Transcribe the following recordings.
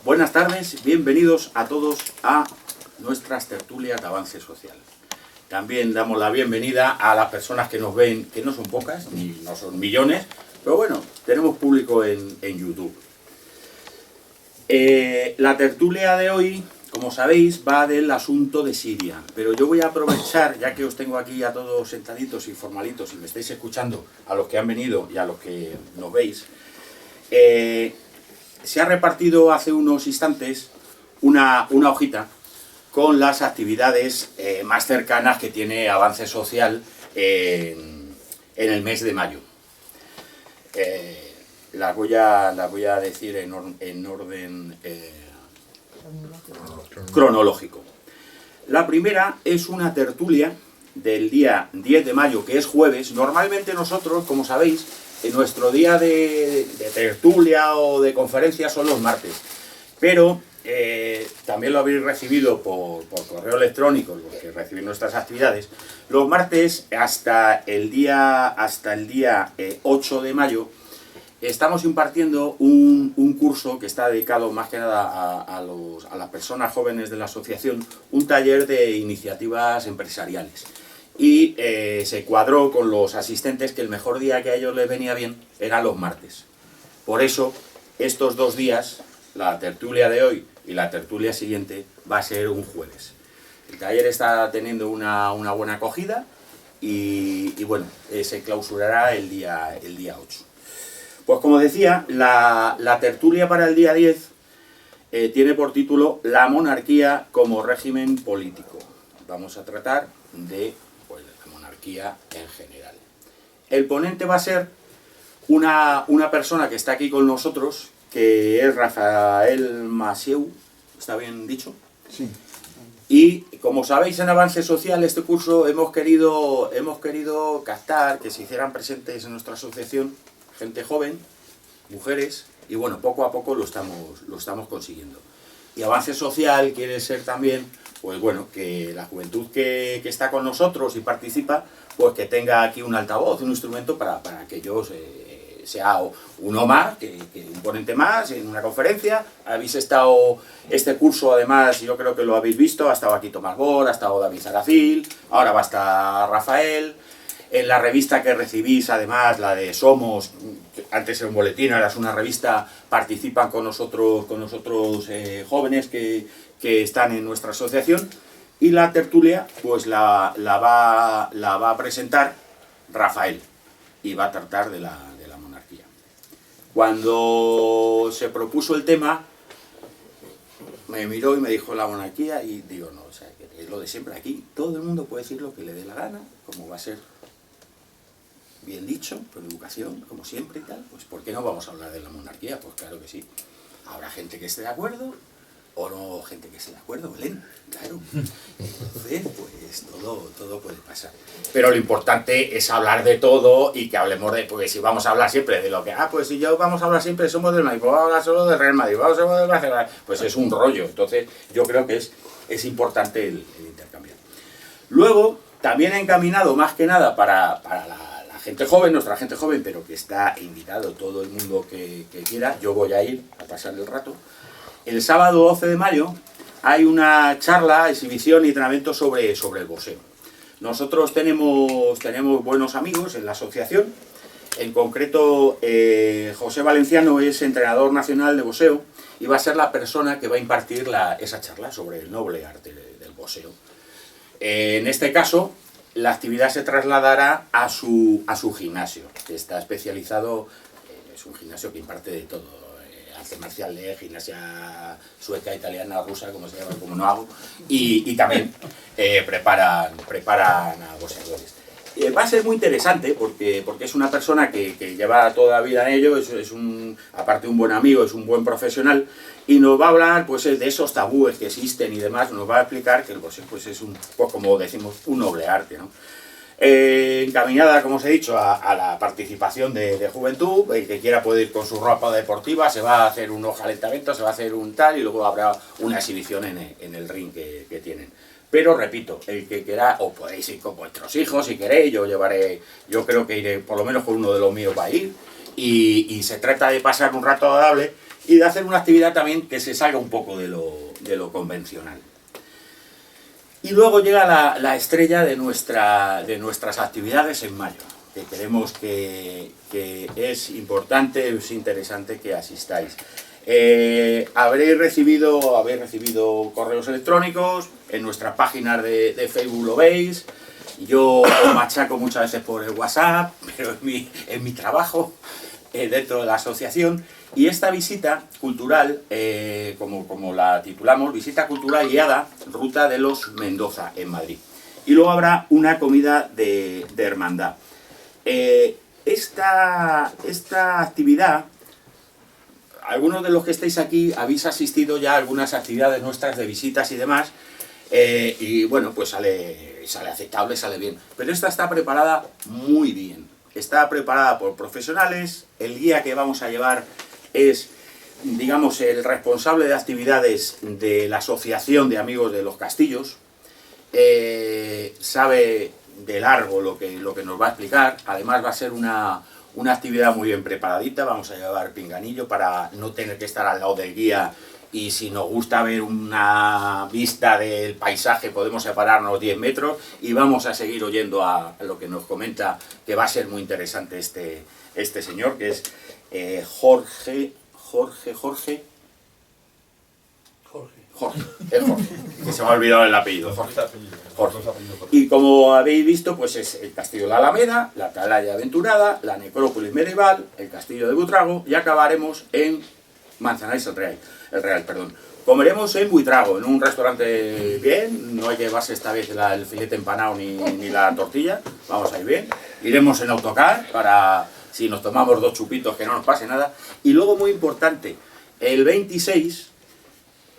Buenas tardes, bienvenidos a todos a nuestras tertulias de avance social. También damos la bienvenida a las personas que nos ven, que no son pocas, ni no son millones, pero bueno, tenemos público en YouTube. La tertulia de hoy, como sabéis, va del asunto de Siria, pero yo voy a aprovechar, ya que os tengo aquí a todos sentaditos y formalitos y me estáis escuchando, a los que han venido y a los que nos veis. Se ha repartido hace unos instantes una hojita con las actividades más cercanas que tiene Avance Social en el mes de mayo. Las voy a decir en orden cronológico. La primera es una tertulia del día 10 de mayo, que es jueves. Normalmente nosotros, como sabéis, en nuestro día de tertulia o de conferencia son los martes, pero también lo habéis recibido por correo electrónico, los que reciben nuestras actividades. Los martes hasta el día 8 de mayo estamos impartiendo un curso que está dedicado más que nada a las personas jóvenes de la asociación, un taller de iniciativas empresariales. Y se cuadró con los asistentes que el mejor día que a ellos les venía bien eran los martes. Por eso, estos dos días, la tertulia de hoy y la tertulia siguiente, va a ser un jueves. El taller está teniendo una buena acogida y bueno, se clausurará el día 8. Pues como decía, la tertulia para el día 10 tiene por título La monarquía como régimen político. Vamos a tratar de la monarquía en general. El ponente va a ser una persona que está aquí con nosotros, que es Rafael Masieu, ¿está bien dicho? Sí. Y como sabéis, en Avance Social, este curso hemos querido captar que se hicieran presentes en nuestra asociación gente joven, mujeres, y bueno, poco a poco lo estamos consiguiendo. Y Avance Social quiere ser también, pues bueno, que la juventud que está con nosotros y participa, pues que tenga aquí un altavoz, un instrumento para que ellos sea uno más, que un ponente más en una conferencia. Habéis estado este curso, además, yo creo que lo habéis visto, ha estado aquí Tomás Bor, ha estado David Zaracil, ahora va a estar Rafael. En la revista que recibís, además, la de Somos, antes era un boletín, ahora es una revista, participan con nosotros jóvenes que están en nuestra asociación. Y la tertulia, pues la va a presentar Rafael, y va a tratar de la monarquía. Cuando se propuso el tema, me miró y me dijo la monarquía, y digo, no, o sea, que es lo de siempre. Aquí todo el mundo puede decir lo que le dé la gana, como va a ser bien dicho, con educación, como siempre y tal. Pues ¿por qué no vamos a hablar de la monarquía? Pues claro que sí. Habrá gente que esté de acuerdo, o no gente que esté de acuerdo, Belén, claro. Entonces, pues todo puede pasar. Pero lo importante es hablar de todo y que hablemos de, porque si vamos a hablar siempre de lo que, pues si yo vamos a hablar siempre somos del Madrid, pues vamos a hablar solo del Real Madrid, vamos a hablar del Barcelona, pues es un rollo. Entonces, yo creo que es importante el intercambiar. Luego, también he encaminado más que nada para la gente joven, nuestra gente joven, pero que está invitado todo el mundo que quiera. Yo voy a ir a pasar el rato. El sábado 12 de mayo hay una charla, exhibición y entrenamiento sobre el boxeo. Nosotros tenemos buenos amigos en la asociación. En concreto, José Valenciano es entrenador nacional de boxeo y va a ser la persona que va a impartir esa charla sobre el noble arte del boxeo. En este caso, la actividad se trasladará a su gimnasio, que está especializado, es un gimnasio que imparte de todo, arte marcial, gimnasia sueca, italiana, rusa, como se llama, como no hago, y también preparan a boxeadores. Va a ser muy interesante porque es una persona que lleva toda la vida en ello, aparte un buen amigo, es un buen profesional, y nos va a hablar pues de esos tabúes que existen y demás. Nos va a explicar que el boxeo pues es como decimos, un noble arte, ¿no? Encaminada, como os he dicho, a la participación de juventud. El que quiera puede ir con su ropa deportiva, se va a hacer unos calentamientos, se va a hacer un tal, y luego habrá una exhibición en el ring que tienen. Pero repito, el que quiera, o podéis ir con vuestros hijos si queréis, yo creo que iré, por lo menos con uno de los míos va a ir, y se trata de pasar un rato agradable y de hacer una actividad también que se salga un poco de lo convencional. Y luego llega la estrella de nuestras actividades en mayo, que creemos que es importante, es interesante que asistáis. Habéis recibido correos electrónicos, en nuestras páginas de Facebook lo veis. Yo os machaco muchas veces por el WhatsApp, pero en mi trabajo dentro de la asociación. Y esta visita cultural, como la titulamos, visita cultural guiada, Ruta de los Mendoza, en Madrid. Y luego habrá una comida de hermandad. Esta actividad, algunos de los que estáis aquí habéis asistido ya a algunas actividades nuestras de visitas y demás, y bueno, pues sale aceptable, sale bien. Pero esta está preparada muy bien. Está preparada por profesionales. El guía que vamos a llevar es, digamos, el responsable de actividades de la Asociación de Amigos de los Castillos. Sabe de largo lo que nos va a explicar. Además va a ser una actividad muy bien preparadita. Vamos a llevar pinganillo para no tener que estar al lado del guía, y si nos gusta ver una vista del paisaje podemos separarnos 10 metros y vamos a seguir oyendo a lo que nos comenta, que va a ser muy interesante este señor, que es Jorge, que se me ha olvidado el apellido, Jorge. Y como habéis visto, pues es el Castillo de la Alameda, la Atalaya Aventurada, la Necrópolis Medieval, el Castillo de Buitrago, y acabaremos en Manzanares el Real. Comeremos en Buitrago, en un restaurante bien, no hay que llevarse esta vez el filete empanado ni la tortilla, vamos a ir bien. Iremos en autocar para, si nos tomamos 2 chupitos, que no nos pase nada. Y luego, muy importante, el 26...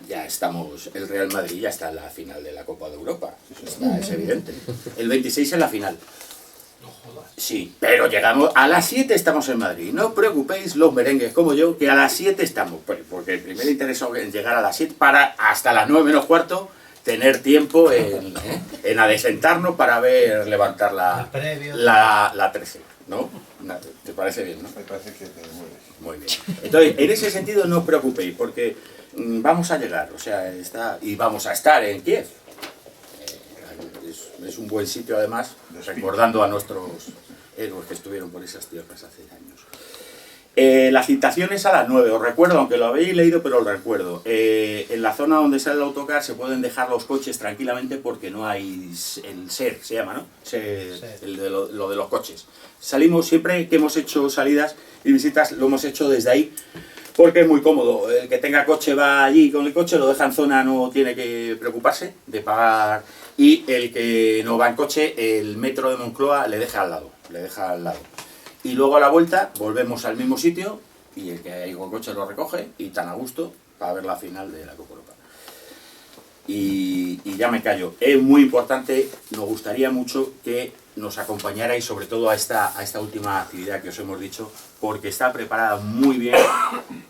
ya estamos, el Real Madrid ya está en la final de la Copa de Europa, es evidente. El 26 es la final. No jodas. Sí, pero llegamos, a las 7 estamos en Madrid. No os preocupéis, los merengues como yo, que a las 7 estamos, porque el primer interés es llegar a las 7 para hasta las 9 menos cuarto tener tiempo en adesentarnos para ver levantar la 13, ¿no? ¿Te parece bien, no? Me parece que te mueves. Muy bien. Entonces, en ese sentido no os preocupéis, porque vamos a llegar, o sea, y vamos a estar en Kiev. Es un buen sitio, además, recordando a nuestros héroes que estuvieron por esas tierras hace años. La citación es a las 9, os recuerdo, aunque lo habéis leído, pero os recuerdo. En la zona donde sale el autocar se pueden dejar los coches tranquilamente porque no hay el SER, se llama, ¿no? Lo de los coches. Salimos siempre que hemos hecho salidas y visitas, lo hemos hecho desde ahí, porque es muy cómodo. El que tenga coche va allí con el coche, lo deja en zona, no tiene que preocuparse de pagar. Y el que no va en coche, el metro de Moncloa le deja al lado. Y luego a la vuelta volvemos al mismo sitio y el que hay con coche lo recoge y tan a gusto para ver la final de la Copa Europa. Y ya me callo. Es muy importante, nos gustaría mucho que nos acompañarais sobre todo a esta última actividad que os hemos dicho, porque está preparada muy bien,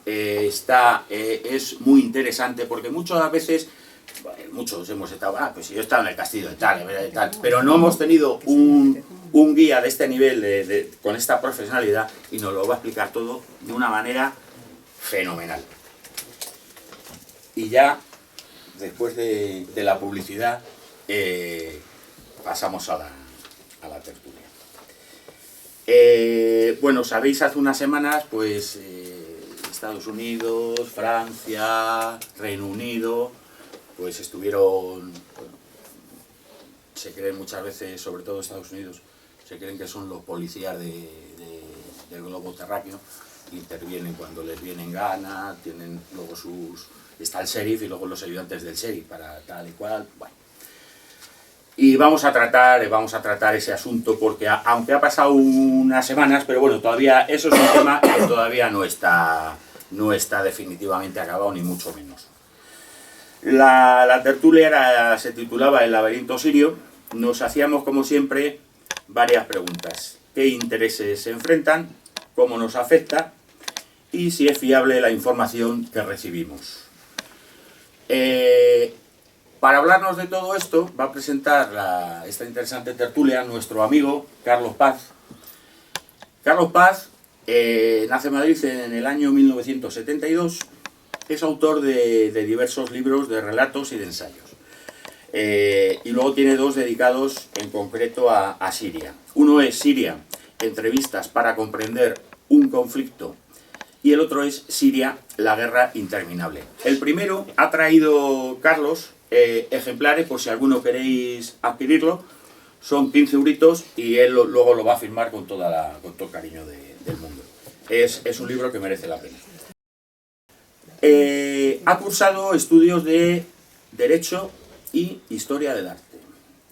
es muy interesante, porque muchas veces, muchos hemos estado, pues yo he estado en el castillo de tal, pero no hemos tenido un guía de este nivel, con esta profesionalidad, y nos lo va a explicar todo de una manera fenomenal. Y ya, después de la publicidad, pasamos a la tertulia. Bueno, sabéis, hace unas semanas, pues Estados Unidos, Francia, Reino Unido, pues estuvieron, bueno, se creen muchas veces, sobre todo Estados Unidos, se creen que son los policías del globo terráqueo, intervienen cuando les viene en gana, tienen luego está el sheriff y luego los ayudantes del sheriff para tal y cual, bueno. Y vamos a tratar ese asunto porque aunque ha pasado unas semanas, pero bueno, todavía eso es un tema que todavía no está definitivamente acabado, ni mucho menos. La tertulia se titulaba El laberinto sirio. Nos hacíamos, como siempre, varias preguntas. ¿Qué intereses se enfrentan? ¿Cómo nos afecta? Y si es fiable la información que recibimos. Para hablarnos de todo esto, va a presentar esta interesante tertulia nuestro amigo Carlos Paz. Carlos Paz Nace en Madrid en el año 1972. Es autor de diversos libros de relatos y de ensayos. Y luego tiene dos dedicados en concreto a Siria. Uno es Siria, entrevistas para comprender un conflicto, y el otro es Siria, la guerra interminable. El primero ha traído Carlos ejemplares por si alguno queréis adquirirlo. Son 15 euritos y él luego lo va a firmar con todo el cariño del mundo. Es un libro que merece la pena. Ha cursado estudios de Derecho y Historia del Arte.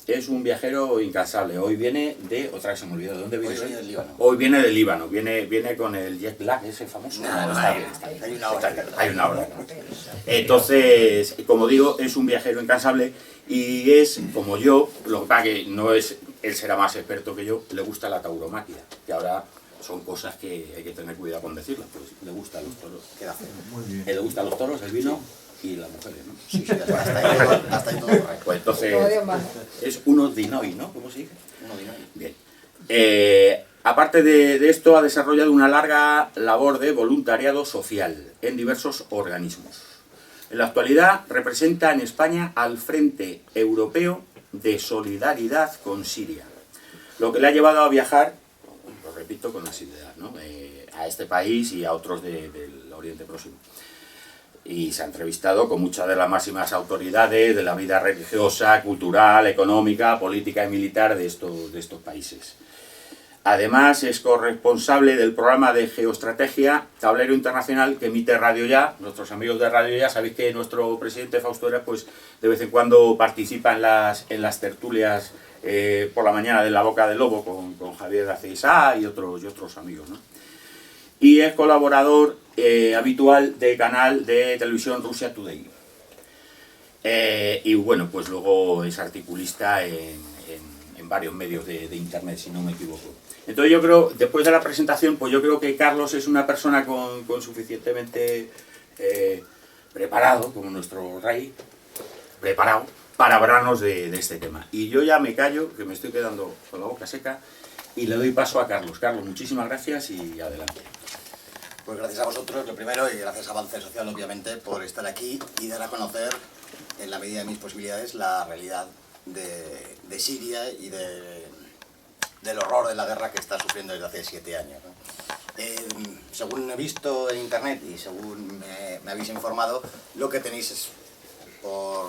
Es un viajero incansable. Hoy viene de... Otra vez se me olvidó. ¿De dónde viene? Hoy viene del Líbano. Hoy viene del Líbano. Viene con el jet lag ese famoso. No, Está bien, está bien. Hay una hora. Hay una hora. Entonces, como digo, es un viajero incansable y es, como yo, lo que pasa que no es... Él será más experto que yo, le gusta la tauromaquia, que ahora son cosas que hay que tener cuidado con decirlas, pues le gustan los toros. Queda feo. Muy bien. Le gustan los toros, el vino y las mujeres, ¿no? Sí, hasta ahí todo correcto. Pues entonces es uno dinoi, ¿no? ¿Cómo se dice? Uno de ahí. Bien. Aparte de esto, ha desarrollado una larga labor de voluntariado social en diversos organismos. En la actualidad representa en España al Frente Europeo de Solidaridad con Siria, lo que le ha llevado a viajar, lo repito con asiduidad, ¿no? A este país y a otros del Oriente Próximo. Y se ha entrevistado con muchas de las máximas autoridades de la vida religiosa, cultural, económica, política y militar de estos países. Además, es corresponsable del programa de geoestrategia Tablero Internacional que emite Radio Ya. Nuestros amigos de Radio Ya, sabéis que nuestro presidente Fausto Vera, pues de vez en cuando participa en las tertulias por la mañana de La Boca del Lobo con Javier García y otros amigos, ¿no? Y es colaborador habitual del canal de televisión Russia Today. Y bueno, pues luego es articulista en varios medios de internet, si no me equivoco. Entonces yo creo, después de la presentación, pues yo creo que Carlos es una persona con suficientemente preparado, como nuestro rey, preparado para hablarnos de este tema. Y yo ya me callo, que me estoy quedando con la boca seca, y le doy paso a Carlos. Carlos, muchísimas gracias y adelante. Pues gracias a vosotros, lo primero, y gracias a Avance Social, obviamente, por estar aquí y dar a conocer, en la medida de mis posibilidades, la realidad de Siria y del horror de la guerra que está sufriendo desde hace 7 años, ¿no? Según he visto en internet y según me habéis informado, lo que tenéis es, por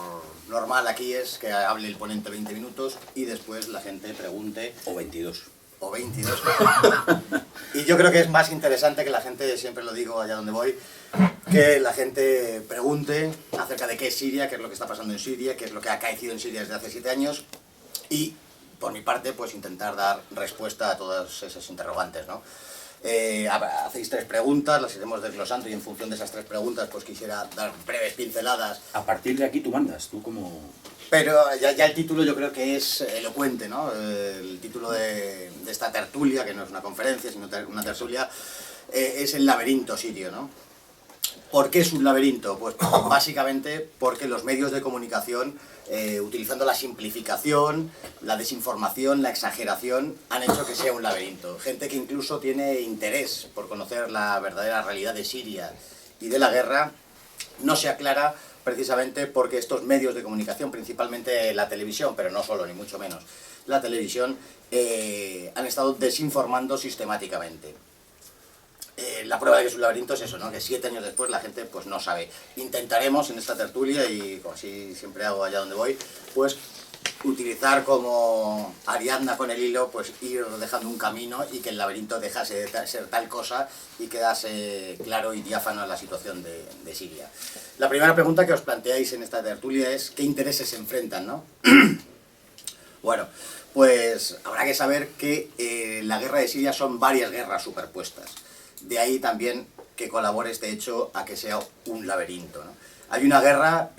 normal aquí, es que hable el ponente 20 minutos y después la gente pregunte. O 22. O 22. Y yo creo que es más interesante que la gente, siempre lo digo allá donde voy, que la gente pregunte acerca de qué es Siria, qué es lo que está pasando en Siria, qué es lo que ha acaecido en Siria desde hace 7 años y, por mi parte, pues intentar dar respuesta a todas esas interrogantes, ¿no? Hacéis 3 preguntas, las iremos desglosando y en función de esas 3 preguntas pues quisiera dar breves pinceladas. A partir de aquí tú mandas, tú como... Pero ya el título yo creo que es elocuente, ¿no? El título de esta tertulia, que no es una conferencia, sino una tertulia, es el laberinto sirio, ¿no? ¿Por qué es un laberinto? Pues básicamente porque los medios de comunicación, utilizando la simplificación, la desinformación, la exageración, han hecho que sea un laberinto. Gente que incluso tiene interés por conocer la verdadera realidad de Siria y de la guerra, no se aclara precisamente porque estos medios de comunicación, principalmente la televisión, pero no solo, ni mucho menos, la televisión, han estado desinformando sistemáticamente. La prueba de que es un laberinto es eso, ¿no? Que 7 años después la gente pues no sabe. Intentaremos en esta tertulia, y como así siempre hago allá donde voy, pues utilizar como Ariadna con el hilo, pues ir dejando un camino y que el laberinto dejase de ser tal cosa y quedase claro y diáfano la situación de Siria. La primera pregunta que os planteáis en esta tertulia es ¿qué intereses se enfrentan, no? Bueno, pues habrá que saber que la guerra de Siria son varias guerras superpuestas. De ahí también que colabore este hecho a que sea un laberinto, ¿no? Hay una guerra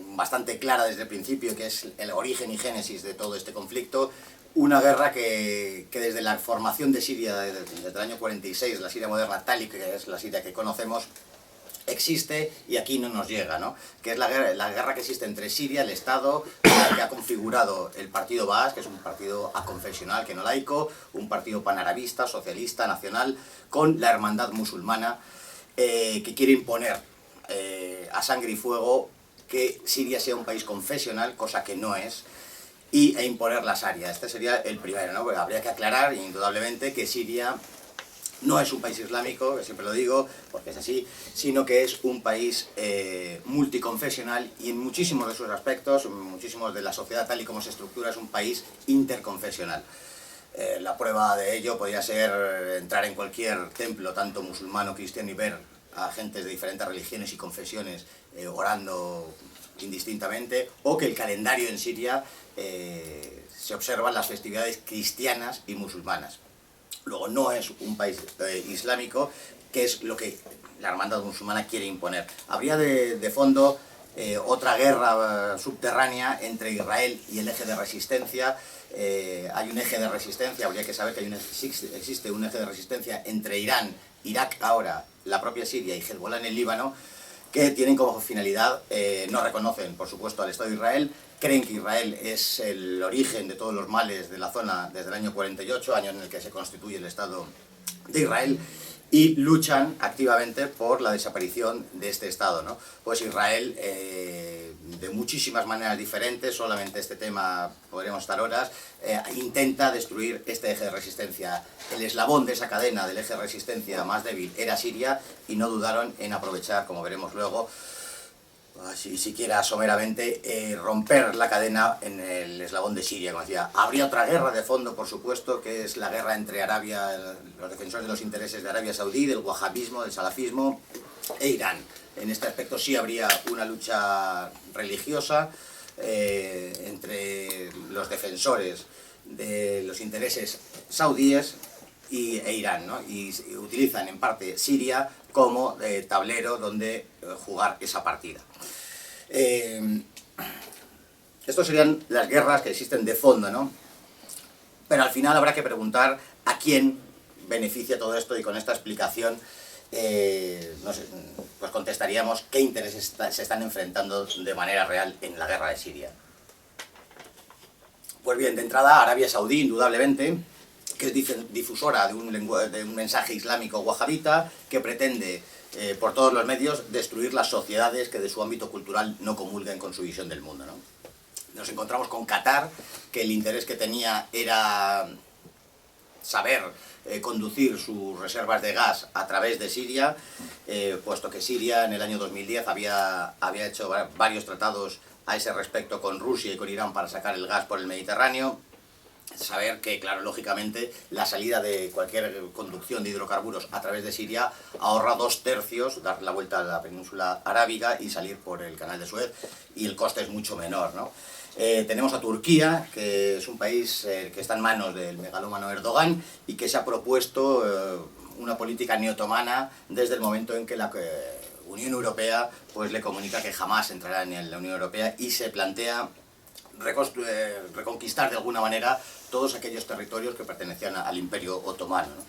bastante clara desde el principio, que es el origen y génesis de todo este conflicto. Una guerra que desde la formación de Siria, desde el año 46, la Siria moderna tal y que es la Siria que conocemos, existe y aquí no nos llega, ¿no? Que es la guerra que existe entre Siria, el Estado, que ha configurado el partido Baas, que es un partido aconfesional, que no laico, un partido panarabista, socialista, nacional, con la hermandad musulmana, que quiere imponer a sangre y fuego que Siria sea un país confesional, cosa que no es, e imponer la Sharia. Este sería el primero, ¿no? Porque habría que aclarar, indudablemente, que Siria no es un país islámico, que siempre lo digo, porque es así, sino que es un país multiconfesional y en muchísimos de sus aspectos, muchísimos de la sociedad tal y como se estructura, es un país interconfesional. La prueba de ello podría ser entrar en cualquier templo, tanto musulmán o cristiano, y ver a gentes de diferentes religiones y confesiones orando indistintamente, o que el calendario en Siria se observan las festividades cristianas y musulmanas. Luego, no es un país islámico, que es lo que la hermandad musulmana quiere imponer. Habría de fondo otra guerra subterránea entre Israel y el eje de resistencia. Hay un eje de resistencia, habría que saber que existe un eje de resistencia entre Irán, Irak ahora, la propia Siria y Hezbollah en el Líbano, que tienen como finalidad, no reconocen por supuesto al Estado de Israel, creen que Israel es el origen de todos los males de la zona desde el año 48, año en el que se constituye el Estado de Israel, y luchan activamente por la desaparición de este Estado, ¿no? Pues Israel, de muchísimas maneras diferentes, solamente este tema podríamos estar horas, intenta destruir este eje de resistencia. El eslabón de esa cadena del eje de resistencia más débil era Siria, y no dudaron en aprovechar, como veremos luego, si siquiera someramente, romper la cadena en el eslabón de Siria, como decía. Habría otra guerra de fondo, por supuesto, que es la guerra entre Arabia, los defensores de los intereses de Arabia Saudí, del wahabismo, del salafismo, e Irán. En este aspecto sí habría una lucha religiosa entre los defensores de los intereses saudíes e Irán, ¿no? Y utilizan en parte Siria como tablero donde jugar esa partida. Estas serían las guerras que existen de fondo, ¿no? Pero al final habrá que preguntar a quién beneficia todo esto, y con esta explicación no sé, pues contestaríamos qué intereses se están enfrentando de manera real en la guerra de Siria. Pues bien, de entrada, Arabia Saudí, indudablemente, que es difusora de un mensaje islámico wahabita, que pretende por todos los medios destruir las sociedades que de su ámbito cultural no comulguen con su visión del mundo, ¿no? Nos encontramos con Qatar, que el interés que tenía era saber conducir sus reservas de gas a través de Siria, puesto que Siria en el año 2010 había hecho varios tratados a ese respecto con Rusia y con Irán para sacar el gas por el Mediterráneo. Saber que, claro, lógicamente, la salida de cualquier conducción de hidrocarburos a través de Siria ahorra 2/3, dar la vuelta a la península arábiga y salir por el canal de Suez, y el coste es mucho menor, ¿no? Tenemos a Turquía, que es un país que está en manos del megalómano Erdogan, y que se ha propuesto una política neotomana desde el momento en que la Unión Europea pues le comunica que jamás entrará en la Unión Europea, y se plantea reconquistar de alguna manera todos aquellos territorios que pertenecían al Imperio Otomano, ¿no?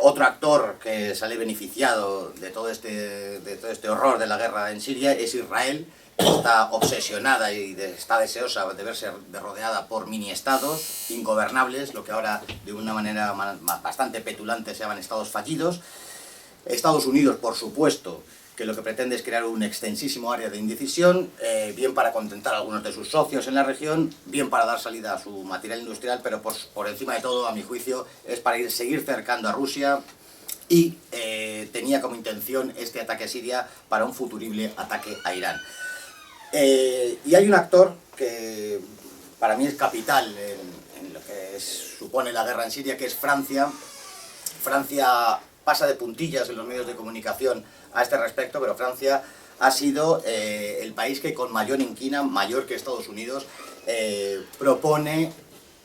Otro actor que sale beneficiado de todo este horror de la guerra en Siria es Israel, que está obsesionada y está deseosa de verse rodeada por mini-estados ingobernables, lo que ahora de una manera bastante petulante se llaman estados fallidos. Estados Unidos, por supuesto, que lo que pretende es crear un extensísimo área de indecisión, bien para contentar a algunos de sus socios en la región, bien para dar salida a su material industrial, pero por encima de todo, a mi juicio, es para seguir cercando a Rusia, y tenía como intención este ataque a Siria para un futurible ataque a Irán. Y hay un actor que para mí es capital en lo que supone la guerra en Siria, que es Francia. Francia pasa de puntillas en los medios de comunicación a este respecto, pero Francia ha sido el país que con mayor inquina, mayor que Estados Unidos, propone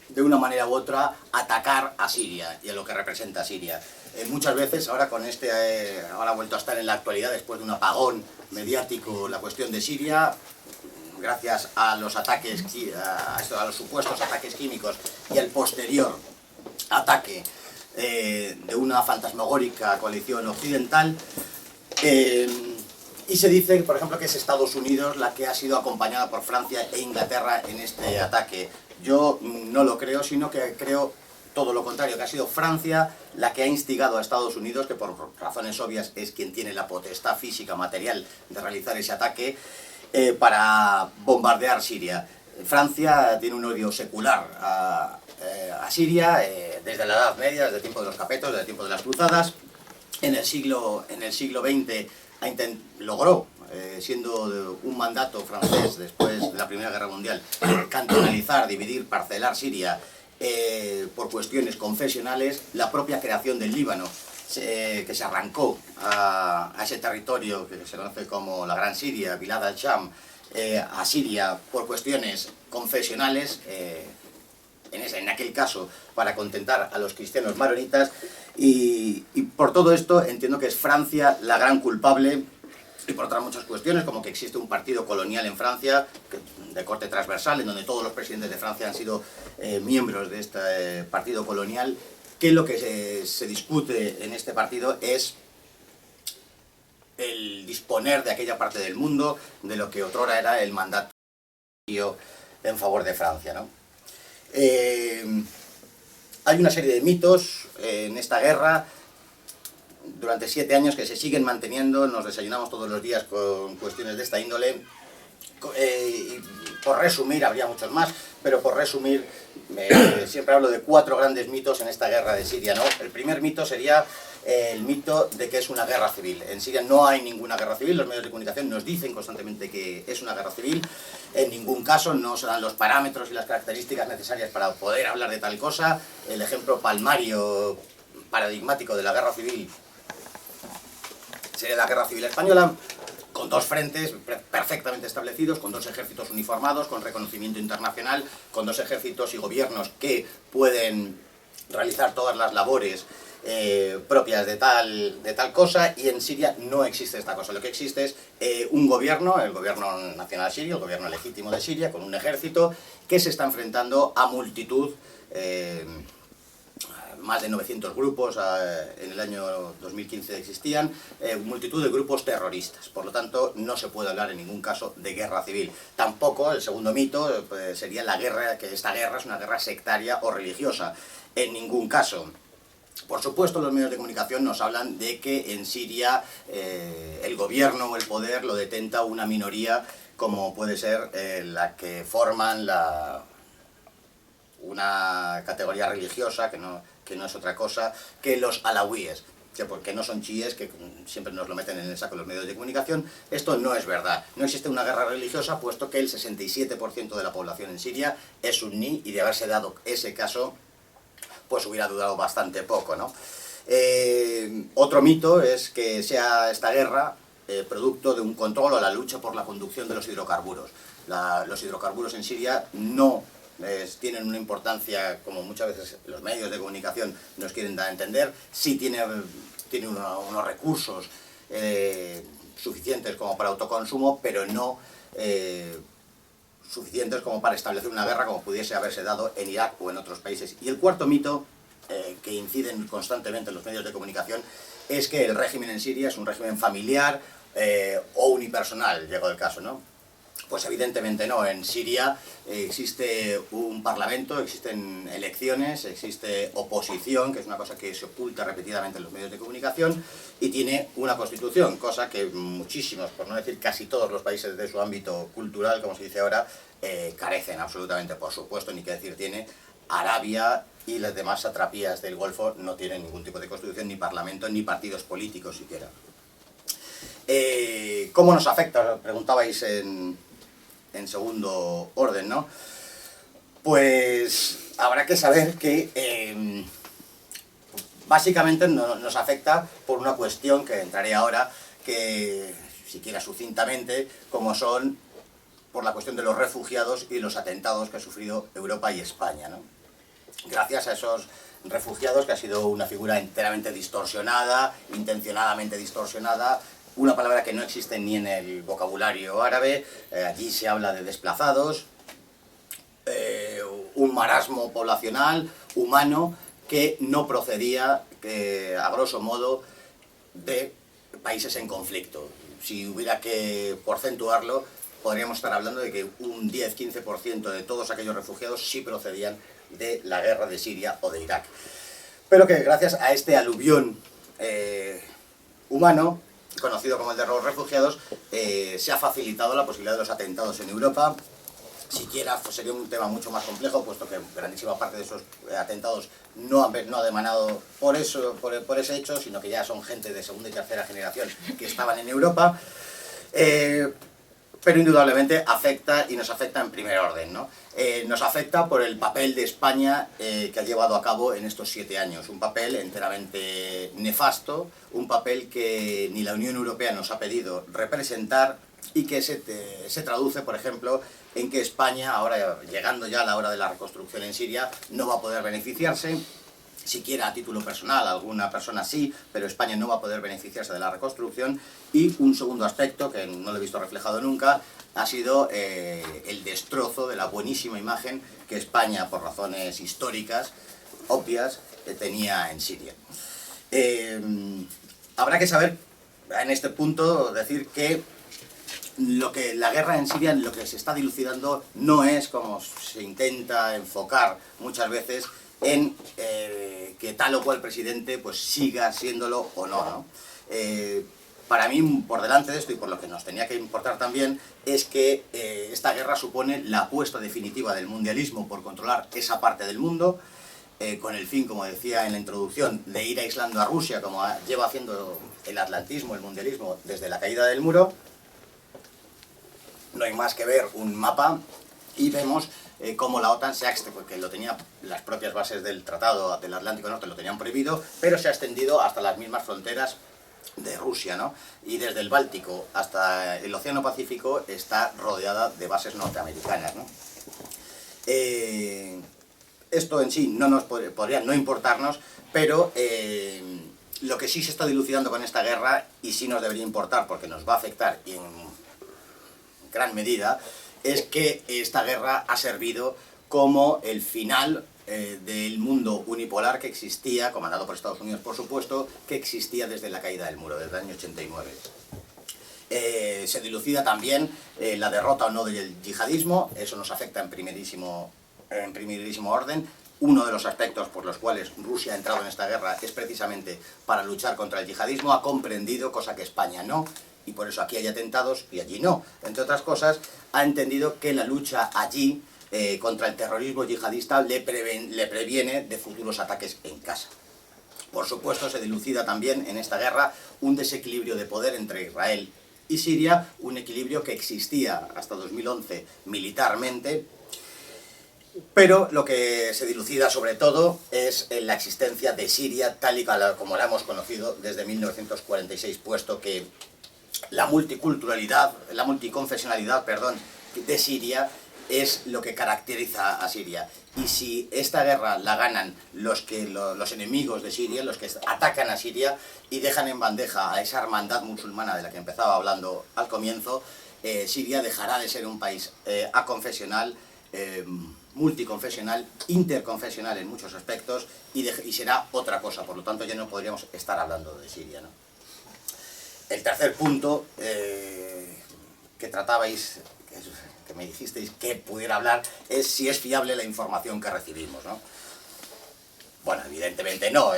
de una manera u otra atacar a Siria y a lo que representa Siria. Muchas veces, ahora ahora ha vuelto a estar en la actualidad después de un apagón mediático la cuestión de Siria, gracias a los ataques, a los supuestos ataques químicos y al posterior ataque de una fantasmagórica coalición occidental. Y se dice, por ejemplo, que es Estados Unidos la que ha sido acompañada por Francia e Inglaterra en este ataque. Yo no lo creo, sino que creo todo lo contrario, que ha sido Francia la que ha instigado a Estados Unidos, que por razones obvias es quien tiene la potestad física, material de realizar ese ataque, para bombardear Siria. Francia tiene un odio secular a Siria desde la Edad Media, desde el tiempo de los capetos, desde el tiempo de las cruzadas. En el siglo XX logró, siendo un mandato francés después de la Primera Guerra Mundial, cantonalizar, dividir, parcelar Siria por cuestiones confesionales. La propia creación del Líbano, que se arrancó a ese territorio que se conoce como la Gran Siria, Bilad al-Sham, a Siria por cuestiones confesionales, en aquel caso para contentar a los cristianos maronitas, y por todo esto entiendo que es Francia la gran culpable, y por otras muchas cuestiones, como que existe un partido colonial en Francia, de corte transversal, en donde todos los presidentes de Francia han sido miembros de este partido colonial, que lo que se discute en este partido es el disponer de aquella parte del mundo, de lo que otrora era el mandato en favor de Francia, ¿no? Hay una serie de mitos en esta guerra durante 7 años que se siguen manteniendo. Nos desayunamos todos los días con cuestiones de esta índole. Y por resumir, habría muchos más, pero por resumir, siempre hablo de 4 grandes mitos en esta guerra de Siria, ¿no? El primer mito sería el mito de que es una guerra civil. En Siria no hay ninguna guerra civil, los medios de comunicación nos dicen constantemente que es una guerra civil. En ningún caso no se dan los parámetros y las características necesarias para poder hablar de tal cosa. El ejemplo palmario, paradigmático de la guerra civil sería la Guerra Civil Española, con 2 frentes perfectamente establecidos, con 2 ejércitos uniformados, con reconocimiento internacional, con 2 ejércitos y gobiernos que pueden realizar todas las labores propias de tal cosa. Y en Siria no existe esta cosa. Lo que existe es un gobierno, el gobierno nacional sirio, el gobierno legítimo de Siria, con un ejército que se está enfrentando a multitud, más de 900 grupos en el año 2015 existían, multitud de grupos terroristas. Por lo tanto, no se puede hablar en ningún caso de guerra civil. Tampoco, el segundo mito, sería la guerra, que esta guerra es una guerra sectaria o religiosa. En ningún caso. Por supuesto, los medios de comunicación nos hablan de que en Siria el gobierno o el poder lo detenta una minoría, como puede ser la que forman una categoría religiosa, que no es otra cosa que los alawíes, porque no son chiíes, que siempre nos lo meten en el saco los medios de comunicación. Esto no es verdad. No existe una guerra religiosa, puesto que el 67% de la población en Siria es suní, y de haberse dado ese caso, pues hubiera durado bastante poco, ¿no? Otro mito es que sea esta guerra producto de un control o la lucha por la conducción de los hidrocarburos. Los hidrocarburos en Siria no tienen una importancia, como muchas veces los medios de comunicación nos quieren dar a entender. Sí tiene unos recursos suficientes como para autoconsumo, pero no suficientes como para establecer una guerra como pudiese haberse dado en Irak o en otros países. Y el cuarto mito, que inciden constantemente en los medios de comunicación, es que el régimen en Siria es un régimen familiar o unipersonal, llegó el caso, ¿no? Pues evidentemente no. En Siria existe un parlamento, existen elecciones, existe oposición, que es una cosa que se oculta repetidamente en los medios de comunicación, y tiene una constitución, cosa que muchísimos, por no decir casi todos los países de su ámbito cultural, como se dice ahora, carecen absolutamente. Por supuesto, ni que decir tiene Arabia y las demás satrapías del Golfo, no tienen ningún tipo de constitución, ni parlamento, ni partidos políticos siquiera. ¿Cómo nos afecta? Preguntabais en segundo orden, ¿no? Pues habrá que saber que básicamente nos afecta por una cuestión que entraré ahora, que siquiera sucintamente, como son por la cuestión de los refugiados y los atentados que ha sufrido Europa y España, ¿no? Gracias a esos refugiados, que ha sido una figura enteramente distorsionada, intencionadamente distorsionada, una palabra que no existe ni en el vocabulario árabe. Allí se habla de desplazados, un marasmo poblacional, humano, que no procedía, a grosso modo, de países en conflicto. si hubiera que porcentuarlo, podríamos estar hablando de que un 10-15% de todos aquellos refugiados sí procedían de la guerra de Siria o de Irak. Pero que gracias a este aluvión humano, conocido como el de los refugiados, se ha facilitado la posibilidad de los atentados en Europa. Siquiera sería un tema mucho más complejo, puesto que grandísima parte de esos atentados no ha demanado por ese hecho, sino que ya son gente de segunda y tercera generación que estaban en Europa. Pero indudablemente afecta, y nos afecta en primer orden, ¿no? Nos afecta por el papel de España que ha llevado a cabo en estos 7 años. Un papel enteramente nefasto, un papel que ni la Unión Europea nos ha pedido representar y que se traduce, por ejemplo, en que España, ahora llegando ya a la hora de la reconstrucción en Siria, no va a poder beneficiarse, siquiera a título personal, alguna persona sí, pero España no va a poder beneficiarse de la reconstrucción. Y un segundo aspecto, que no lo he visto reflejado nunca, ha sido el destrozo de la buenísima imagen que España, por razones históricas, obvias, tenía en Siria. Habrá que saber, en este punto, decir que la guerra en Siria, lo que se está dilucidando, no es, como se intenta enfocar muchas veces, en que tal o cual presidente pues siga siéndolo o no, ¿no? Para mí, por delante de esto, y por lo que nos tenía que importar también, es que esta guerra supone la apuesta definitiva del mundialismo por controlar esa parte del mundo, con el fin, como decía en la introducción, de ir aislando a Rusia, como lleva haciendo el atlantismo, el mundialismo, desde la caída del muro. No hay más que ver un mapa y vemos cómo la OTAN se ha extendido, porque lo tenía, las propias bases del Tratado del Atlántico Norte lo tenían prohibido, pero se ha extendido hasta las mismas fronteras de Rusia, ¿no? Y desde el Báltico hasta el Océano Pacífico está rodeada de bases norteamericanas, ¿no? Esto en sí no nos podría no importarnos, pero lo que sí se está dilucidando con esta guerra, y sí nos debería importar porque nos va a afectar y en gran medida, es que esta guerra ha servido como el final del mundo unipolar que existía, comandado por Estados Unidos por supuesto, que existía desde la caída del muro, desde el año 89. Se dilucida también la derrota o no del yihadismo, eso nos afecta en primerísimo orden. Uno de los aspectos por los cuales Rusia ha entrado en esta guerra es precisamente para luchar contra el yihadismo, ha comprendido, cosa que España no, y por eso aquí hay atentados y allí no. Entre otras cosas, ha entendido que la lucha allí contra el terrorismo yihadista le previene de futuros ataques en casa. Por supuesto, se dilucida también en esta guerra un desequilibrio de poder entre Israel y Siria, un equilibrio que existía hasta 2011 militarmente, pero lo que se dilucida sobre todo es la existencia de Siria tal y como la hemos conocido desde 1946, puesto que la multiconfesionalidad, de Siria es lo que caracteriza a Siria. Y si esta guerra la ganan los enemigos de Siria, los que atacan a Siria y dejan en bandeja a esa hermandad musulmana de la que empezaba hablando al comienzo, Siria dejará de ser un país aconfesional, multiconfesional, interconfesional en muchos aspectos, y será otra cosa. Por lo tanto, ya no podríamos estar hablando de Siria, ¿no? El tercer punto que tratabais, que me dijisteis que pudiera hablar, es si es fiable la información que recibimos, ¿no? Bueno, evidentemente no,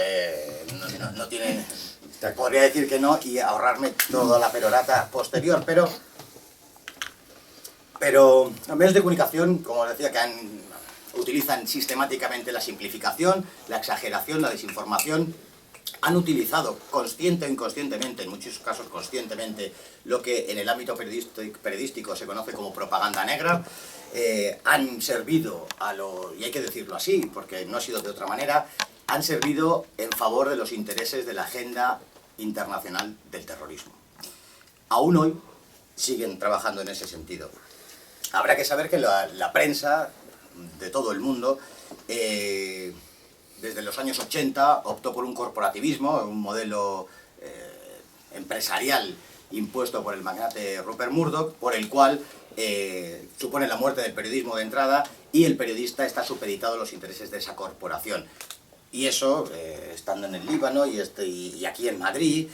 no tiene... Podría decir que no y ahorrarme toda la perorata posterior, pero los medios de comunicación, como os decía, que utilizan sistemáticamente la simplificación, la exageración, la desinformación. Han utilizado consciente o inconscientemente, en muchos casos conscientemente, lo que en el ámbito periodístico se conoce como propaganda negra. Han servido y hay que decirlo así, porque no ha sido de otra manera, han servido en favor de los intereses de la agenda internacional del terrorismo. Aún hoy siguen trabajando en ese sentido. Habrá que saber que la prensa de todo el mundo, desde los años 80, optó por un corporativismo, un modelo empresarial impuesto por el magnate Rupert Murdoch, por el cual supone la muerte del periodismo de entrada, y el periodista está supeditado a los intereses de esa corporación. Y eso, estando en el Líbano y aquí en Madrid,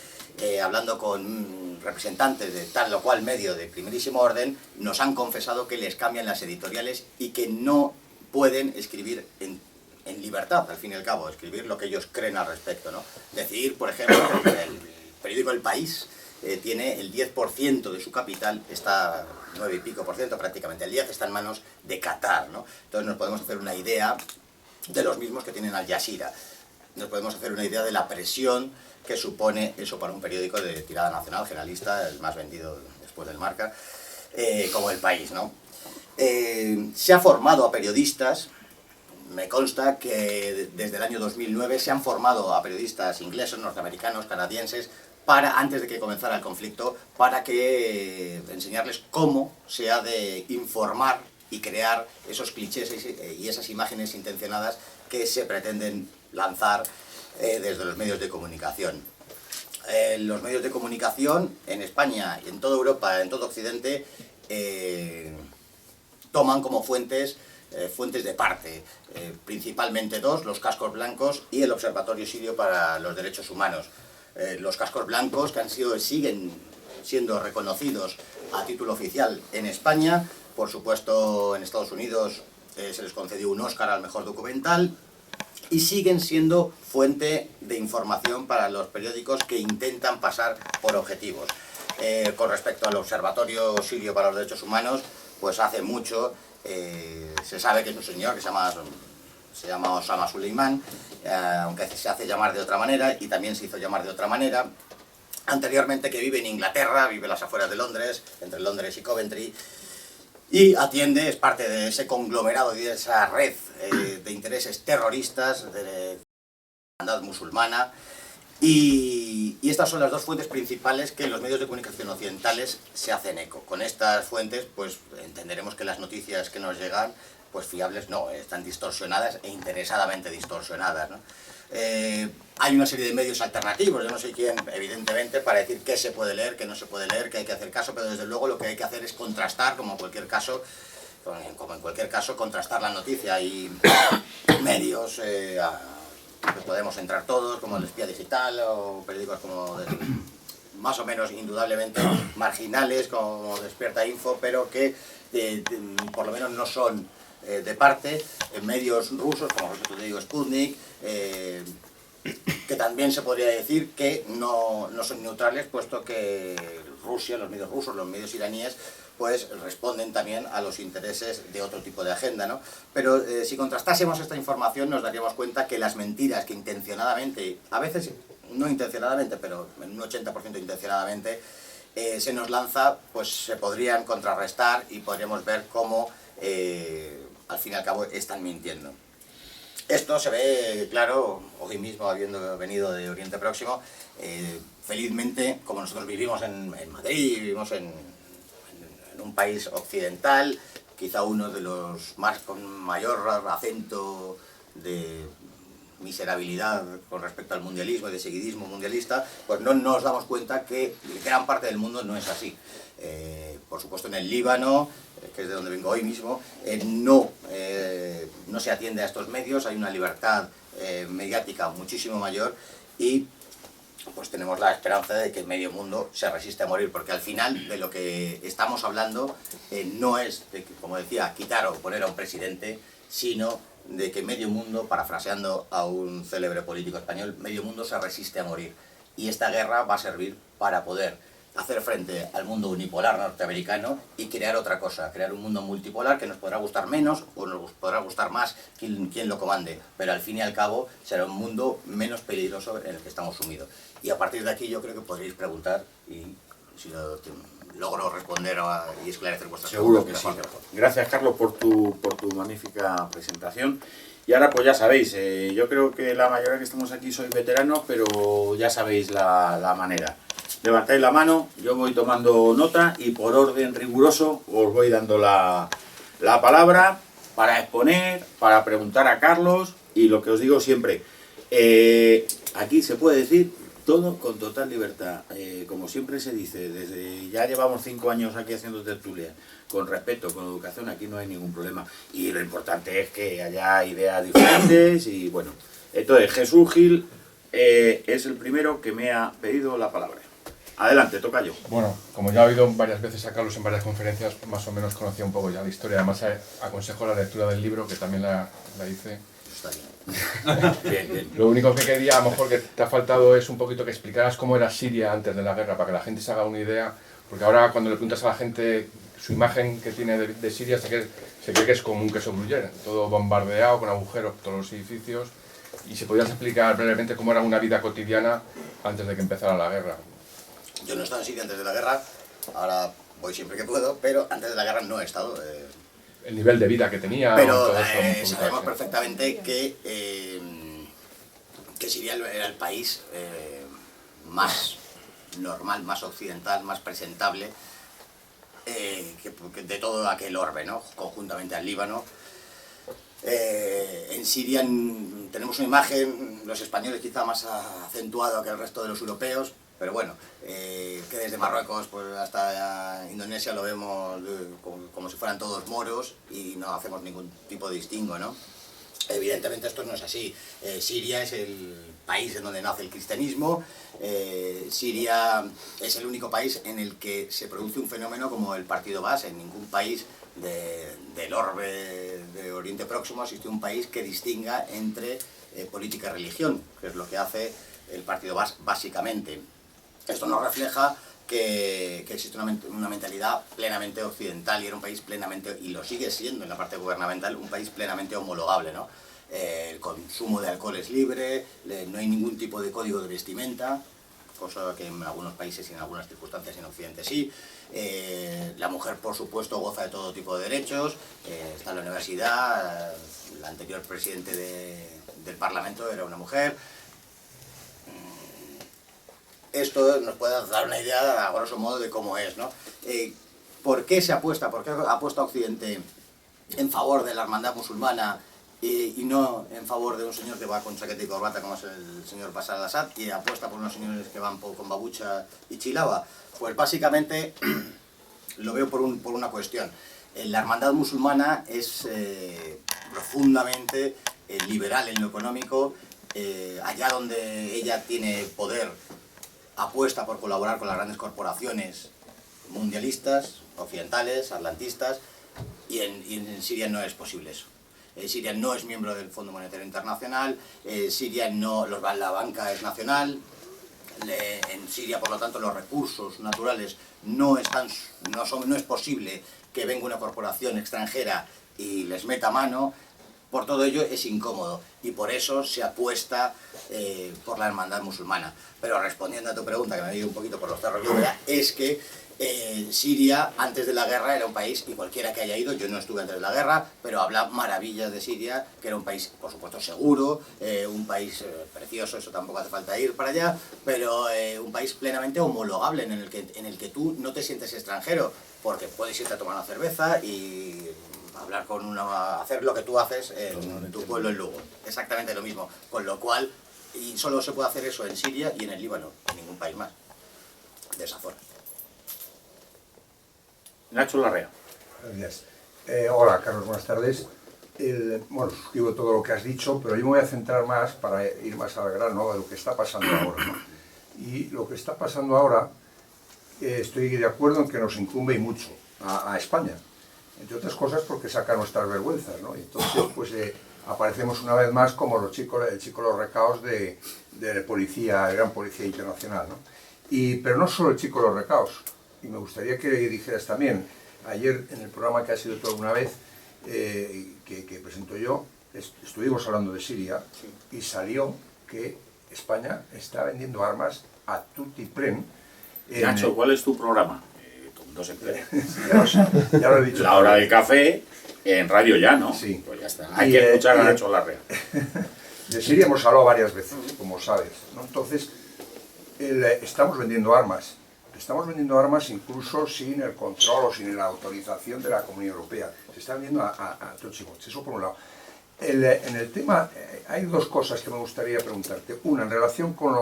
hablando con representantes de tal o cual medio de primerísimo orden, nos han confesado que les cambian las editoriales y que no pueden escribir en libertad, al fin y al cabo, escribir lo que ellos creen al respecto, ¿no? Decir, por ejemplo, que el periódico El País tiene el 10% de su capital, está 9 y pico por ciento, prácticamente el 10 está en manos de Qatar, ¿no? Entonces nos podemos hacer una idea de los mismos que tienen Al Jazeera. Nos podemos hacer una idea de la presión que supone eso para un periódico de tirada nacional, generalista, el más vendido después del Marca, como El País, ¿no? Se ha formado a periodistas. Me consta que desde el año 2009 se han formado a periodistas ingleses, norteamericanos, canadienses, para, antes de que comenzara el conflicto, para que enseñarles cómo se ha de informar y crear esos clichés y esas imágenes intencionadas que se pretenden lanzar desde los medios de comunicación. Los medios de comunicación en España y en toda Europa, en todo Occidente, toman como fuentes de parte, principalmente dos, los cascos blancos y el Observatorio Sirio para los Derechos Humanos. Los cascos blancos que siguen siendo reconocidos a título oficial en España, por supuesto en Estados Unidos se les concedió un Oscar al mejor documental, y siguen siendo fuente de información para los periódicos que intentan pasar por objetivos. Con respecto al Observatorio Sirio para los Derechos Humanos, pues hace mucho se sabe que es un señor que se llama Osama Suleimán, aunque se hace llamar de otra manera, y también se hizo llamar de otra manera anteriormente, que vive en Inglaterra, vive a las afueras de Londres, entre Londres y Coventry, y atiende, es parte de ese conglomerado y de esa red de intereses terroristas de la hermandad musulmana. Y estas son las dos fuentes principales que los medios de comunicación occidentales se hacen eco. Con estas fuentes, pues entenderemos que las noticias que nos llegan, pues fiables no, están distorsionadas e interesadamente distorsionadas, ¿no? Hay una serie de medios alternativos, yo no sé quién, evidentemente, para decir qué se puede leer, qué no se puede leer, qué hay que hacer caso, pero desde luego lo que hay que hacer es contrastar, como en cualquier caso, contrastar la noticia. Y medios que podemos entrar todos, como El Espía Digital, o periódicos como más o menos indudablemente marginales, como Despierta Info, pero que por lo menos no son de parte, en medios rusos, como por ejemplo te digo Sputnik, que también se podría decir que no son neutrales, puesto que Rusia, los medios rusos, los medios iraníes, pues responden también a los intereses de otro tipo de agenda, ¿no? Pero si contrastásemos esta información nos daríamos cuenta que las mentiras que intencionadamente, a veces no intencionadamente, pero en un 80% intencionadamente, se nos lanza, pues se podrían contrarrestar y podríamos ver cómo al fin y al cabo están mintiendo. Esto se ve claro hoy mismo, habiendo venido de Oriente Próximo. Felizmente, como nosotros vivimos en Madrid, vivimos en un país occidental, quizá uno de los más con mayor acento de miserabilidad con respecto al mundialismo y de seguidismo mundialista, pues no nos damos cuenta que gran parte del mundo no es así. Por supuesto en el Líbano, que es de donde vengo hoy mismo, no se atiende a estos medios, hay una libertad mediática muchísimo mayor, y pues tenemos la esperanza de que medio mundo se resiste a morir, porque al final de lo que estamos hablando no es de, como decía, quitar o poner a un presidente, sino de que medio mundo, parafraseando a un célebre político español, medio mundo se resiste a morir. Y esta guerra va a servir para poder hacer frente al mundo unipolar norteamericano y crear otra cosa, crear un mundo multipolar que nos podrá gustar menos o nos podrá gustar más quien lo comande, pero al fin y al cabo será un mundo menos peligroso en el que estamos sumidos. Y a partir de aquí yo creo que podréis preguntar, y si logro responder y esclarecer vuestras preguntas. Seguro que sí. Gracias, Carlos, por tu magnífica presentación. Y ahora pues ya sabéis, yo creo que la mayoría que estamos aquí sois veteranos, pero ya sabéis la manera. Levantáis la mano, yo voy tomando nota y por orden riguroso os voy dando la palabra para exponer, para preguntar a Carlos, y lo que os digo siempre, aquí se puede decir todo con total libertad, como siempre se dice, ya llevamos 5 años aquí haciendo tertulia, con respeto, con educación, aquí no hay ningún problema, y lo importante es que haya ideas diferentes. Y bueno, entonces Jesús Gil, es el primero que me ha pedido la palabra. Adelante, toca yo. Bueno, como ya he oído varias veces a Carlos en varias conferencias, más o menos conocía un poco ya la historia. Además, aconsejo la lectura del libro, que también la hice. Está bien. Bien, bien. Lo único que quería, a lo mejor que te ha faltado, es un poquito que explicaras cómo era Siria antes de la guerra, para que la gente se haga una idea. Porque ahora, cuando le preguntas a la gente su imagen que tiene de Siria, se cree que es como un queso gruyere, todo bombardeado, con agujeros, todos los edificios. Y si podías explicar brevemente cómo era una vida cotidiana antes de que empezara la guerra. Yo no he estado en Siria antes de la guerra, ahora voy siempre que puedo, pero antes de la guerra no he estado. El nivel de vida que tenía. Pero todo eso, un poquito sabemos así. perfectamente que Siria era el país más normal, más occidental, más presentable que de todo aquel orbe, ¿no? Conjuntamente al Líbano. En Siria tenemos una imagen, los españoles quizá más acentuada que el resto de los europeos, pero bueno, que desde Marruecos pues, hasta Indonesia lo vemos como si fueran todos moros y no hacemos ningún tipo de distingo, ¿no? Evidentemente esto no es así. Siria es el país en donde nace el cristianismo. Siria es el único país en el que se produce un fenómeno como el Partido Baas. En ningún país del orbe de Oriente Próximo existe un país que distinga entre política y religión, que es lo que hace el Partido Baas básicamente. Esto nos refleja que existe una mentalidad plenamente occidental y era un país plenamente, y lo sigue siendo en la parte gubernamental, un país plenamente homologable, ¿no? El consumo de alcohol es libre, no hay ningún tipo de código de vestimenta, cosa que en algunos países y en algunas circunstancias en Occidente sí. La mujer, por supuesto, goza de todo tipo de derechos, está en la universidad, la anterior presidente del Parlamento era una mujer. Esto nos puede dar una idea, a grosso modo, de cómo es, ¿no? ¿Por qué se apuesta? ¿Por qué apuesta Occidente en favor de la hermandad musulmana y no en favor de un señor que va con chaqueta y corbata, como es el señor Bashar al-Assad, y apuesta por unos señores que van con babucha y chilaba? Pues básicamente lo veo por una cuestión. La hermandad musulmana es profundamente liberal en lo económico. Allá donde ella tiene poder, apuesta por colaborar con las grandes corporaciones mundialistas, occidentales, atlantistas, y en Siria no es posible eso. Siria no es miembro del Fondo Monetario Internacional, Siria no, la banca es nacional, en Siria, por lo tanto, los recursos naturales no es posible que venga una corporación extranjera y les meta mano. Por todo ello es incómodo y por eso se apuesta por la hermandad musulmana. Pero respondiendo a tu pregunta, que me ha ido un poquito por los cerros, es que Siria antes de la guerra era un país, y cualquiera que haya ido, yo no estuve antes de la guerra, pero habla maravillas de Siria, que era un país, por supuesto, seguro, un país precioso, eso tampoco hace falta ir para allá, pero un país plenamente homologable en el que tú no te sientes extranjero, porque puedes irte a tomar una cerveza y hablar hacer lo que tú haces en tu pueblo en Lugo, exactamente lo mismo, con lo cual, y solo se puede hacer eso en Siria y en el Líbano, en ningún país más, de esa forma. Nacho Larrea. Gracias. Hola, Carlos, buenas tardes. Bueno, suscribo todo lo que has dicho, pero yo me voy a centrar más, para ir más al grano, de lo que está pasando ahora, ¿no? Y lo que está pasando ahora, estoy de acuerdo en que nos incumbe y mucho a España, entre otras cosas porque saca nuestras vergüenzas, ¿no? Y entonces, pues aparecemos una vez más como el chico los recaos de policía, el gran policía internacional, ¿no? Pero no solo el chico los recaos, y me gustaría que dijeras también, ayer en el programa que ha sido toda una vez, que presento yo, estuvimos hablando de Siria, y salió que España está vendiendo armas a tutti-pren. Nacho, ¿cuál es tu programa? No sé. Ya lo he dicho. La hora del café en Radio Ya, ¿no? Sí. Pues ya está. Hay que escuchar a Nacho Larrea. De Siria hemos hablado varias veces, como sabes, ¿no? Entonces, estamos vendiendo armas. Estamos vendiendo armas incluso sin el control o sin la autorización de la Comunidad Europea. Se está vendiendo a tochibots, eso por un lado. En el tema, hay dos cosas que me gustaría preguntarte. Una, en relación con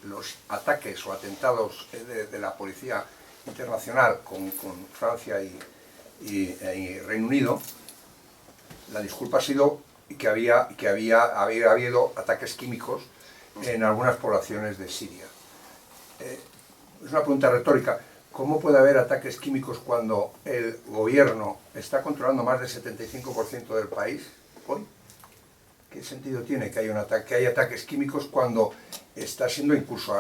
los ataques o atentados de la Policía Internacional con Francia y Reino Unido, la disculpa ha sido que había habido ataques químicos en algunas poblaciones de Siria. Es una pregunta retórica. ¿Cómo puede haber ataques químicos cuando el gobierno está controlando más del 75% del país hoy? ¿Qué sentido tiene que haya que haya ataques químicos cuando está siendo incluso,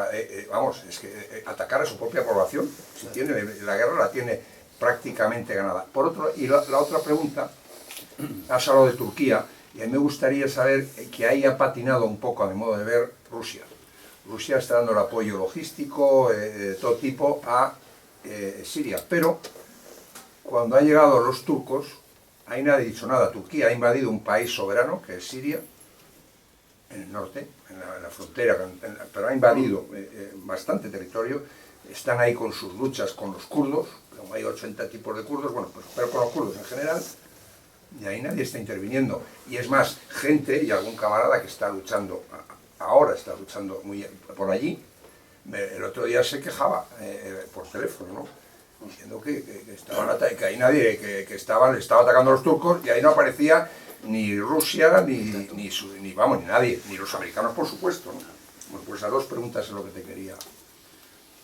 atacar a su propia población? Si tiene, la guerra la tiene prácticamente ganada. Por otro, y la otra pregunta, has hablado de Turquía, y a mí me gustaría saber que ahí ha patinado un poco, a mi modo de ver, Rusia. Rusia está dando el apoyo logístico de todo tipo a Siria, pero cuando han llegado los turcos, ahí nadie ha dicho nada. Turquía ha invadido un país soberano, que es Siria, en el norte, en la frontera, pero ha invadido bastante territorio. Están ahí con sus luchas con los kurdos, como hay 80 tipos de kurdos, bueno, pues, pero con los kurdos en general, y ahí nadie está interviniendo. Y es más, gente y algún camarada que está luchando, ahora está luchando muy por allí, el otro día se quejaba por teléfono, ¿no? Diciendo que ahí nadie, que le estaba atacando a los turcos, y ahí no aparecía ni Rusia, ni nadie, ni los americanos, por supuesto, ¿no? Bueno, pues esas dos preguntas es lo que te quería.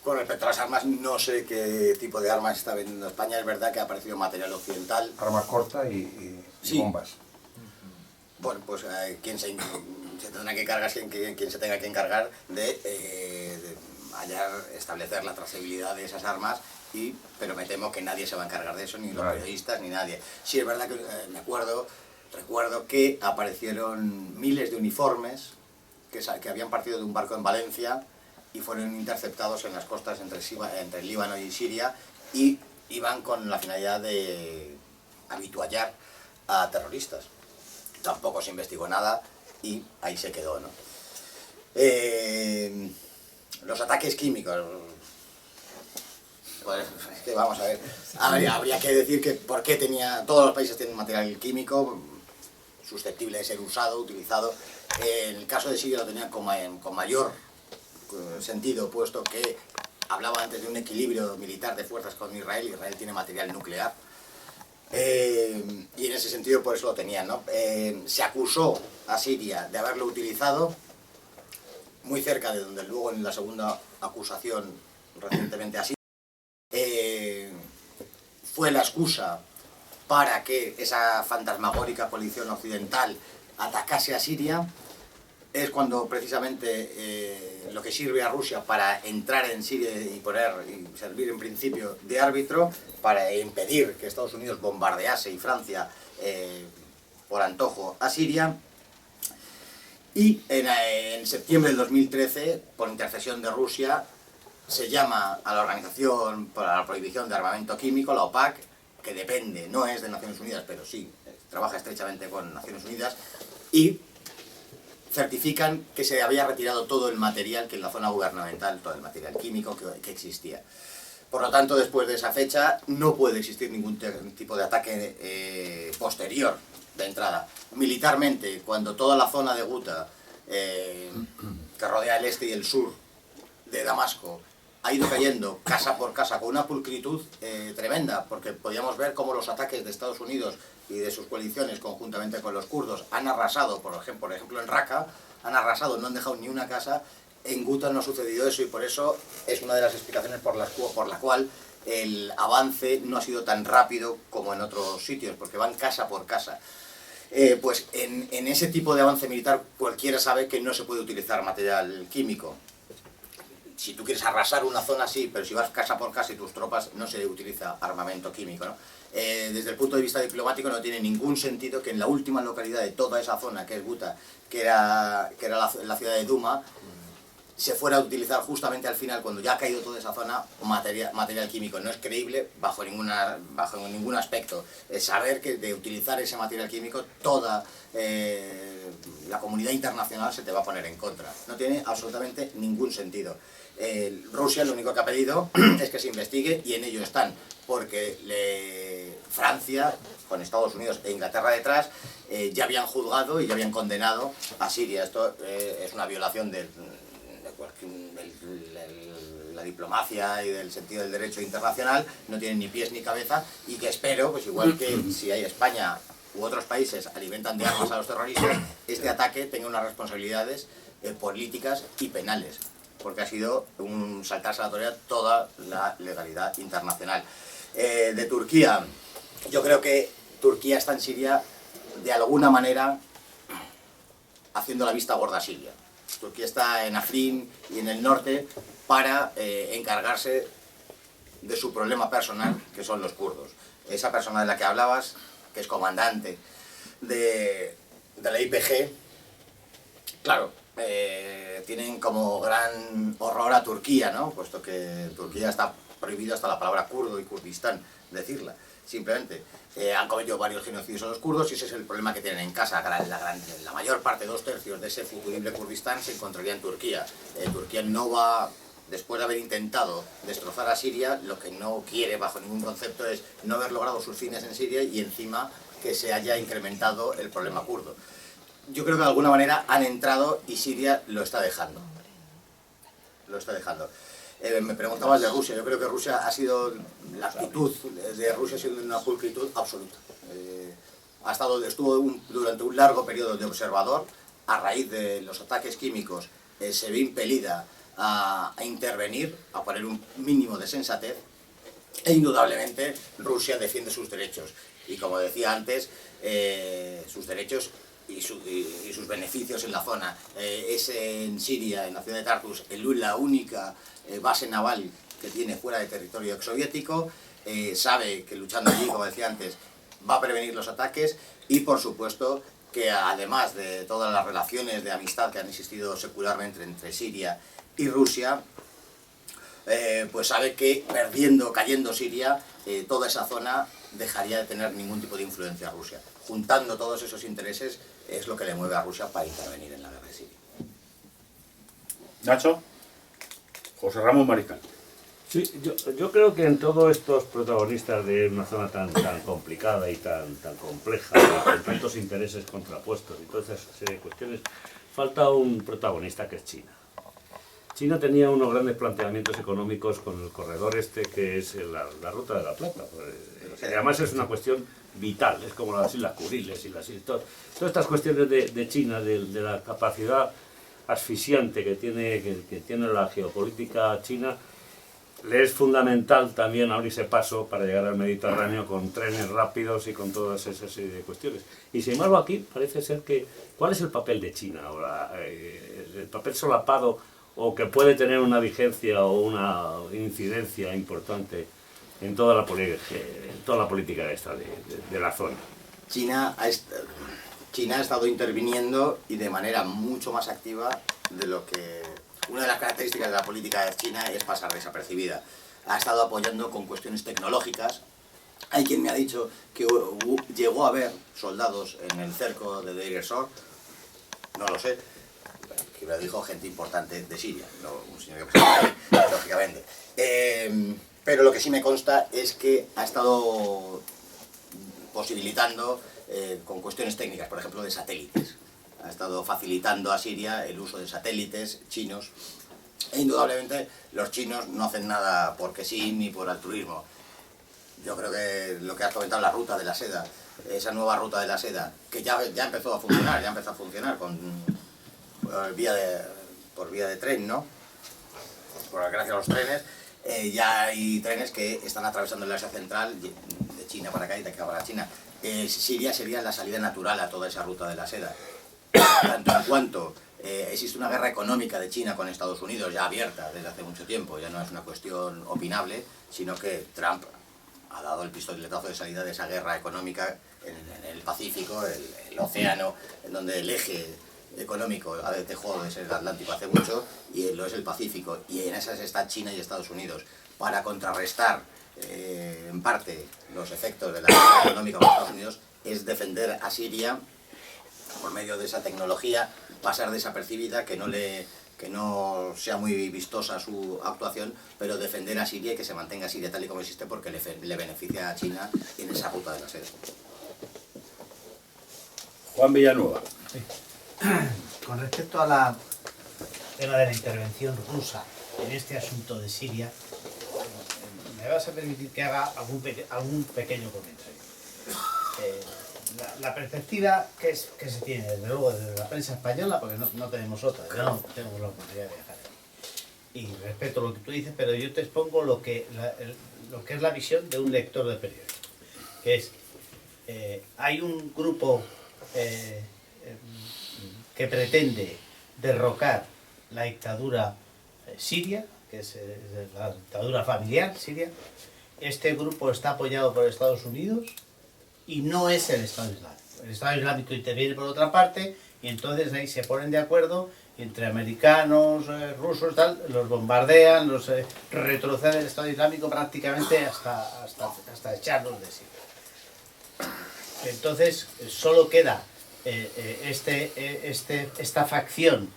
Con respecto a las armas, no sé qué tipo de armas está vendiendo España. Es verdad que ha aparecido material occidental. Arma corta y Sí. bombas. Bueno, pues quien se tendrá que encargar, quien se tenga que encargar de establecer la trazabilidad de esas armas, pero me temo que nadie se va a encargar de eso, ni los periodistas, ni nadie. Sí, es verdad que recuerdo que aparecieron miles de uniformes que habían partido de un barco en Valencia y fueron interceptados en las costas entre Líbano y Siria, y iban con la finalidad de habituallar a terroristas. Tampoco se investigó nada y ahí se quedó, ¿no? Los ataques químicos, pues es que vamos a ver, habría que decir que por qué todos los países tienen material químico susceptible de ser utilizado. En el caso de Siria lo tenían con mayor sentido, puesto que hablaba antes de un equilibrio militar de fuerzas con Israel. Israel tiene material nuclear, y en ese sentido por eso lo tenían, ¿no? Se acusó a Siria de haberlo utilizado, muy cerca de donde luego en la segunda acusación recientemente a Siria fue la excusa para que esa fantasmagórica coalición occidental atacase a Siria. Es cuando precisamente lo que sirve a Rusia para entrar en Siria y servir en principio de árbitro para impedir que Estados Unidos bombardease, y Francia por antojo, a Siria. Y en septiembre del 2013, por intercesión de Rusia, se llama a la Organización para la Prohibición de Armamento Químico, la OPAC, que depende, no es de Naciones Unidas, pero sí trabaja estrechamente con Naciones Unidas, y certifican que se había retirado todo el material que en la zona gubernamental, todo el material químico que existía. Por lo tanto, después de esa fecha, no puede existir ningún tipo de ataque posterior de entrada. Militarmente, cuando toda la zona de Guta, que rodea el este y el sur de Damasco, ha ido cayendo casa por casa con una pulcritud tremenda, porque podíamos ver cómo los ataques de Estados Unidos y de sus coaliciones conjuntamente con los kurdos han arrasado, por ejemplo en Raqqa, han arrasado, no han dejado ni una casa. En Guta no ha sucedido eso, y por eso es una de las explicaciones por la cual el avance no ha sido tan rápido como en otros sitios, porque van casa por casa. Pues en ese tipo de avance militar cualquiera sabe que no se puede utilizar material químico. Si tú quieres arrasar una zona, sí, pero si vas casa por casa y tus tropas, no se utiliza armamento químico, ¿no? Desde el punto de vista diplomático no tiene ningún sentido que en la última localidad de toda esa zona, que es Guta, que era la ciudad de Duma, se fuera a utilizar justamente al final, cuando ya ha caído toda esa zona, material químico. No es creíble bajo ningún aspecto. Saber que de utilizar ese material químico toda la comunidad internacional se te va a poner en contra. No tiene absolutamente ningún sentido. Rusia lo único que ha pedido es que se investigue, y en ello están, porque Francia, con Estados Unidos e Inglaterra detrás, ya habían juzgado y ya habían condenado a Siria. Esto es una violación de la diplomacia y del sentido del derecho internacional. No tienen ni pies ni cabeza, y que espero, pues igual que si hay España u otros países alimentan de armas a los terroristas, este ataque tenga unas responsabilidades políticas y penales, porque ha sido un saltarse a la torera toda la legalidad internacional. De Turquía, yo creo que Turquía está en Siria de alguna manera haciendo la vista gorda a Siria. Turquía está en Afrin y en el norte para encargarse de su problema personal, que son los kurdos. Esa persona de la que hablabas, que es comandante de la YPG, claro, tienen como gran horror a Turquía, ¿no? Puesto que en Turquía está prohibido hasta la palabra kurdo y Kurdistán decirla. Simplemente han cometido varios genocidios a los kurdos y ese es el problema que tienen en casa. La mayor parte, 2/3 de ese futurible Kurdistán se encontraría en Turquía. Turquía no va, después de haber intentado destrozar a Siria, lo que no quiere bajo ningún concepto es no haber logrado sus fines en Siria y encima que se haya incrementado el problema kurdo. Yo creo que de alguna manera han entrado y Siria lo está dejando. Lo está dejando. Me preguntabas de Rusia. Yo creo que Rusia ha sido, la actitud de Rusia ha sido una pulcritud absoluta. Estuvo durante un largo periodo de observador. A raíz de los ataques químicos se ve impelida a intervenir, a poner un mínimo de sensatez, e indudablemente Rusia defiende sus derechos. Y como decía antes, sus derechos y sus beneficios en la zona. Es en Siria, en la ciudad de Tartus, la única base naval que tiene fuera de territorio exsoviético. Sabe que luchando allí, como decía antes, va a prevenir los ataques y, por supuesto, que además de todas las relaciones de amistad que han existido secularmente entre Siria y Rusia, pues sabe que cayendo Siria, toda esa zona dejaría de tener ningún tipo de influencia a Rusia. Juntando todos esos intereses es lo que le mueve a Rusia para intervenir en la guerra de Siria. Nacho, José Ramón Mariscal. Sí, yo creo que en todos estos protagonistas de una zona tan complicada y tan compleja, con tantos intereses contrapuestos y todas esas serie de cuestiones, falta un protagonista que es China. China tenía unos grandes planteamientos económicos con el corredor que es la Ruta de la Plata. Y además es una cuestión vital, es como las Islas Kuriles y todas estas cuestiones de China, de la capacidad asfixiante que tiene la geopolítica china. Le es fundamental también abrirse paso para llegar al Mediterráneo con trenes rápidos y con todas esas serie de cuestiones. Y sin embargo aquí parece ser que, ¿cuál es el papel de China ahora? El papel solapado o que puede tener una vigencia o una incidencia importante en toda la política de la zona. China ha estado interviniendo y de manera mucho más activa de lo que... Una de las características de la política de China es pasar desapercibida. Ha estado apoyando con cuestiones tecnológicas. Hay quien me ha dicho que llegó a haber soldados en el cerco de Deir ez-Zor. No lo sé. Que me lo dijo gente importante de Siria. No un señor que presenta ahí, lógicamente. Pero lo que sí me consta es que ha estado posibilitando con cuestiones técnicas, por ejemplo, de satélites. Ha estado facilitando a Siria el uso de satélites chinos. E indudablemente los chinos no hacen nada porque sí ni por altruismo. Yo creo que lo que has comentado, la ruta de la seda, esa nueva ruta de la seda, que ya empezó a funcionar, por vía de tren, ¿no? Gracias a los trenes, ya hay trenes que están atravesando el Asia Central de China para acá y de acá para China. Siria sería la salida natural a toda esa ruta de la seda. Tanto en cuanto existe una guerra económica de China con Estados Unidos ya abierta desde hace mucho tiempo, ya no es una cuestión opinable, sino que Trump ha dado el pistoletazo de salida de esa guerra económica en el Pacífico, el océano, en donde el eje económico dejó de ser el Atlántico hace mucho y lo es el Pacífico, y en esas está China y Estados Unidos, para contrarrestar en parte los efectos de la guerra económica con Estados Unidos, es defender a Siria por medio de esa tecnología, pasar desapercibida, que no sea muy vistosa su actuación, pero defender a Siria y que se mantenga Siria tal y como existe, porque le beneficia a China en esa ruta de la seda. Juan Villanueva. Sí. Con respecto a la tema de la intervención rusa en este asunto de Siria, me vas a permitir que haga algún pequeño comentario. la perspectiva que se tiene, desde luego, desde la prensa española, porque no tenemos otra, no tenemos la oportunidad de viajar. Y respeto lo que tú dices, pero yo te expongo lo que es la visión de un lector de periódico, que es, hay un grupo que pretende derrocar la dictadura siria, que es la dictadura familiar siria. Este grupo está apoyado por Estados Unidos y no es el Estado Islámico. El Estado Islámico interviene por otra parte y entonces ahí se ponen de acuerdo entre americanos, rusos, tal, los bombardean, los retrocede el Estado Islámico prácticamente hasta echarlos de sí. Entonces solo queda esta facción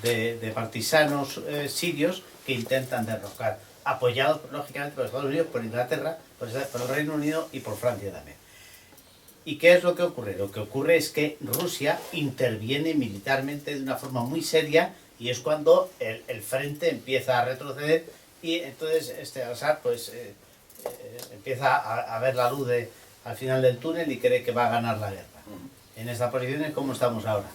de partisanos sirios que intentan derrocar, apoyados lógicamente por Estados Unidos, por Inglaterra, por el Reino Unido y por Francia también. ¿Y qué es lo que ocurre? Lo que ocurre es que Rusia interviene militarmente de una forma muy seria y es cuando el frente empieza a retroceder y entonces Assad pues, empieza a ver la luz al final del túnel y cree que va a ganar la guerra. En esta posición es como estamos ahora.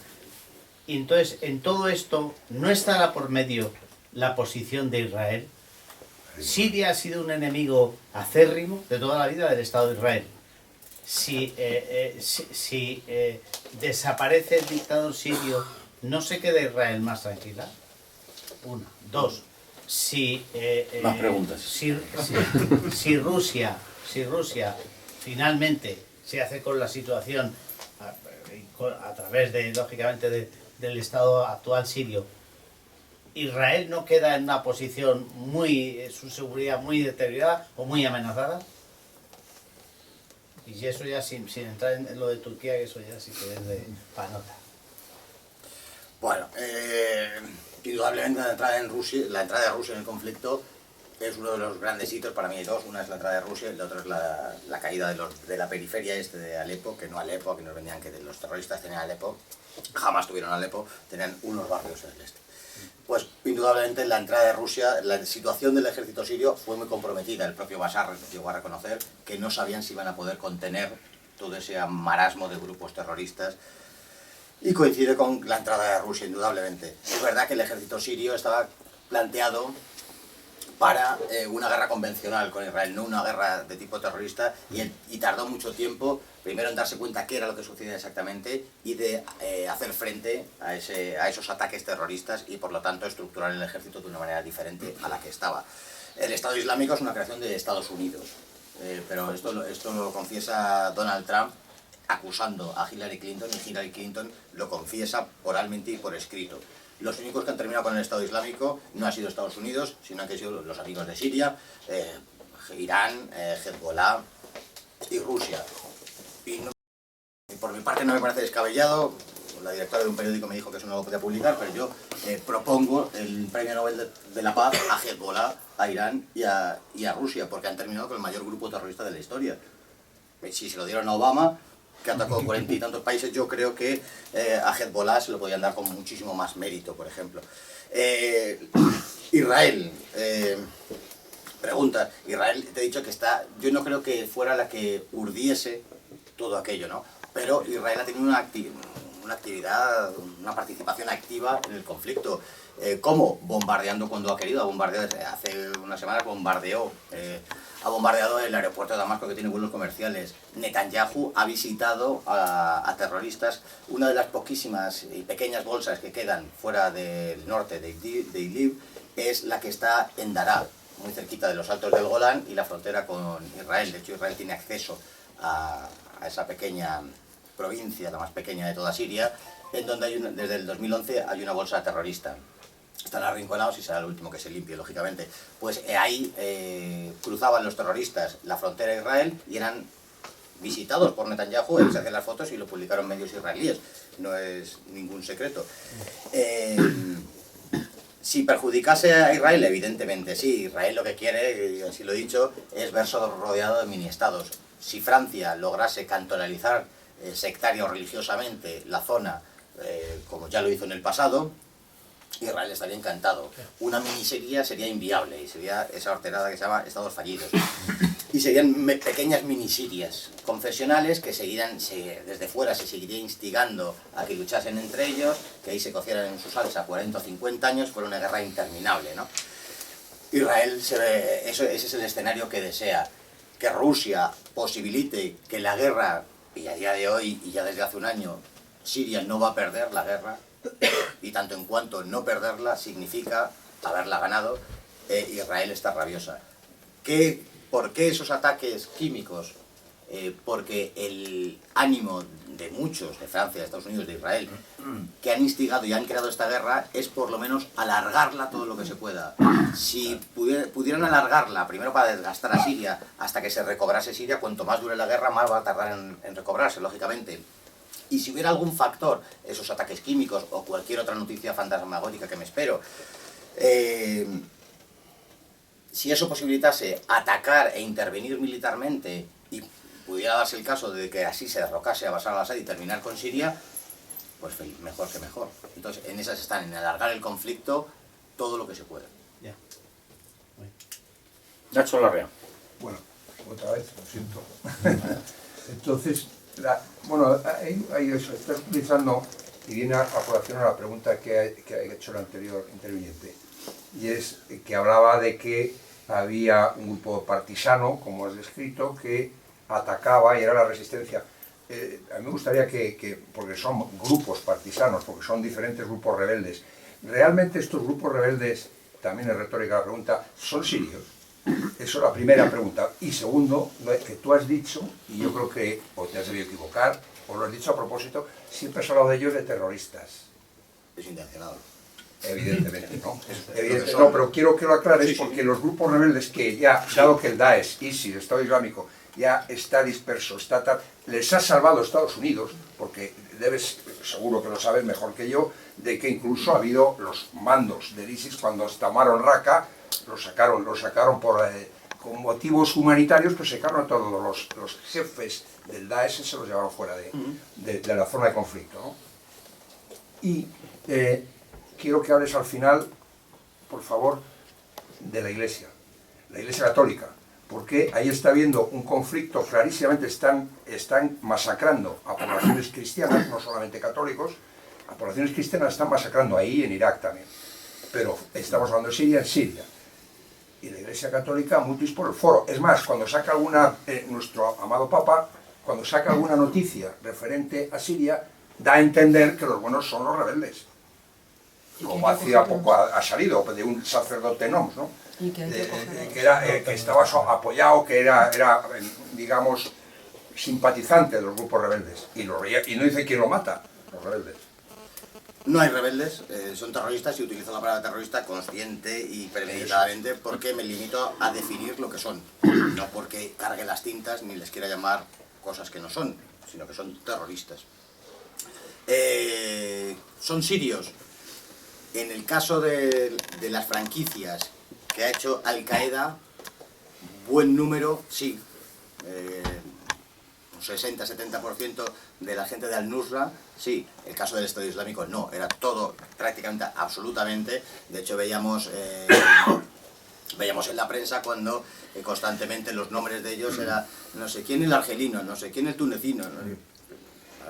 Y entonces en todo esto no estará por medio la posición de Israel. Siria ha sido un enemigo acérrimo de toda la vida del Estado de Israel. Si desaparece el dictador sirio, ¿no se queda Israel más tranquila? Una. Dos. Más preguntas. Si Rusia finalmente se hace con la situación a través lógicamente del Estado actual sirio, Israel no queda en una posición su seguridad muy deteriorada o muy amenazada. Y eso ya sin entrar en lo de Turquía, que eso ya sí que es de panota. Bueno, indudablemente la entrada de Rusia en el conflicto es uno de los grandes hitos. Para mí hay dos: una es la entrada de Rusia y la otra es la caída de la periferia de Alepo, que no Alepo, aquí nos venían que los terroristas tenían Alepo, jamás tuvieron Alepo, tenían unos barrios en el este. Pues indudablemente la entrada de Rusia, la situación del ejército sirio fue muy comprometida. El propio Bashar llegó a reconocer que no sabían si iban a poder contener todo ese marasmo de grupos terroristas y coincide con la entrada de Rusia, indudablemente. Es verdad que el ejército sirio estaba planteado para una guerra convencional con Israel, no una guerra de tipo terrorista, y tardó mucho tiempo, primero en darse cuenta qué era lo que sucedía exactamente y de hacer frente a esos ataques terroristas y por lo tanto estructurar el ejército de una manera diferente a la que estaba. El Estado Islámico es una creación de Estados Unidos, pero esto lo confiesa Donald Trump acusando a Hillary Clinton, y Hillary Clinton lo confiesa oralmente y por escrito. Los únicos que han terminado con el Estado Islámico no han sido Estados Unidos, sino que han sido los amigos de Siria, Irán, Hezbollah y Rusia. Y por mi parte no me parece descabellado. La directora de un periódico me dijo que eso no lo podía publicar, pero yo propongo el Premio Nobel de la Paz a Hezbollah, a Irán y a Rusia, porque han terminado con el mayor grupo terrorista de la historia. Si se lo dieron a Obama, que atacó 40 y tantos países, yo creo que a Hezbollah se lo podían dar con muchísimo más mérito, por ejemplo. Israel, pregunta, Israel, te he dicho que yo no creo que fuera la que urdiese todo aquello, ¿no? Pero Israel ha tenido una actividad, una participación activa en el conflicto. ¿Cómo? Bombardeando cuando ha querido. Hace una semana ha bombardeado el aeropuerto de Damasco, que tiene vuelos comerciales. Netanyahu ha visitado a terroristas. Una de las poquísimas y pequeñas bolsas que quedan fuera del norte de Idlib es la que está en Daraa, muy cerquita de los Altos del Golán y la frontera con Israel. De hecho, Israel tiene acceso a esa pequeña provincia, la más pequeña de toda Siria, en donde desde el 2011 hay una bolsa terrorista. Están arrinconados y será el último que se limpie, lógicamente. Pues ahí cruzaban los terroristas la frontera de Israel y eran visitados por Netanyahu. Él se hacía las fotos y lo publicaron medios israelíes. No es ningún secreto. Si perjudicase a Israel, evidentemente sí. Israel lo que quiere, y así lo he dicho, es verse rodeado de mini-estados. Si Francia lograse cantonalizar sectario religiosamente la zona, como ya lo hizo en el pasado, Israel estaría encantado. Una minisería sería inviable y sería esa horterada que se llama Estados fallidos. y serían pequeñas mini-Sirias confesionales que desde fuera se seguiría instigando a que luchasen entre ellos, que ahí se cocieran en su salsa 40 o 50 años, fuera una guerra interminable, ¿no? Israel, ese es el escenario que desea, que Rusia posibilite que la guerra, y a día de hoy, y ya desde hace un año, Siria no va a perder la guerra, y tanto en cuanto no perderla significa haberla ganado, Israel está rabiosa. ¿Por qué esos ataques químicos? Porque el ánimo de muchos, de Francia, de Estados Unidos, de Israel, que han instigado y han creado esta guerra, es por lo menos alargarla todo lo que se pueda. Si pudieran alargarla, primero para desgastar a Siria, hasta que se recobrase Siria, cuanto más dure la guerra, más va a tardar en recobrarse, lógicamente. Y si hubiera algún factor, esos ataques químicos o cualquier otra noticia fantasmagórica que me espero, si eso posibilitase atacar e intervenir militarmente y pudiera darse el caso de que así se derrocase a Bashar al-Assad y terminar con Siria, pues mejor que mejor. Entonces, en esas están, en alargar el conflicto todo lo que se pueda. Ya. Nacho Larrea. Bueno, otra vez, lo siento. Entonces, bueno, ahí eso, estás utilizando, y viene a colación a la pregunta que ha hecho el anterior interviniente, y es que hablaba de que había un grupo partisano, como has descrito, que atacaba y era la resistencia. A mí me gustaría porque son grupos partisanos, porque son diferentes grupos rebeldes, ¿realmente estos grupos rebeldes, también es retórica la pregunta, son sirios? Eso es la primera pregunta. Y segundo, que tú has dicho, y yo creo que o te has debido equivocar, o lo has dicho a propósito, siempre has hablado de ellos de terroristas. Es intencionado. Evidentemente, ¿no? No, pero quiero que lo aclares porque los grupos rebeldes que ya, dado que el Daesh, ISIS, el Estado Islámico, ya está disperso, les ha salvado Estados Unidos, porque seguro que lo sabes mejor que yo, de que incluso ha habido los mandos del ISIS cuando tomaron Raqqa, lo sacaron con motivos humanitarios, pues sacaron a todos los jefes del Daesh y se los llevaron fuera de la zona de conflicto, ¿no? Y quiero que hables al final, por favor, de la Iglesia Católica, porque ahí está habiendo un conflicto, clarísimamente están masacrando a poblaciones cristianas, no solamente católicos, a poblaciones cristianas están masacrando ahí y en Irak también, pero estamos hablando de Siria, en Siria. Y la Iglesia Católica mutis por el foro. Es más, cuando saca nuestro amado Papa, cuando saca alguna noticia referente a Siria, da a entender que los buenos son los rebeldes. Como hacía poco ha salido de un sacerdote NOMS, ¿no? Que estaba apoyado, que era, digamos, simpatizante de los grupos rebeldes. Y no dice quién lo mata, los rebeldes. No hay rebeldes, son terroristas y utilizo la palabra terrorista consciente y premeditadamente porque me limito a definir lo que son. No porque cargue las tintas ni les quiera llamar cosas que no son, sino que son terroristas. Son sirios. En el caso de las franquicias que ha hecho Al-Qaeda, buen número, sí. Un 60-70% de la gente de Al-Nusra, sí. El caso del Estado Islámico, no. Era todo, prácticamente, absolutamente. De hecho, veíamos en la prensa cuando constantemente los nombres de ellos era no sé quién el argelino, no sé quién el tunecino.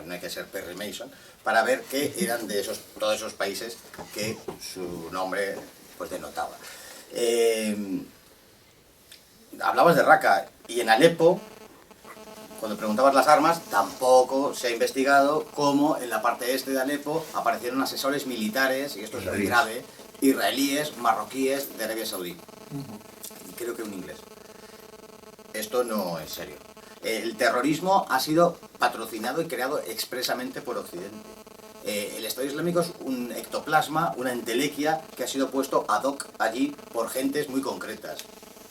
No hay que ser Perry Mason para ver que eran de todos esos países que su nombre pues denotaba. Hablabas de Raqqa y en Alepo, cuando preguntabas las armas, tampoco se ha investigado cómo en la parte este de Alepo aparecieron asesores militares, y esto es muy grave, israelíes, marroquíes, de Arabia Saudí. Y creo que un inglés. Esto no es serio. El terrorismo ha sido patrocinado y creado expresamente por Occidente. El Estado Islámico es un ectoplasma, una entelequia que ha sido puesto ad hoc allí por gentes muy concretas,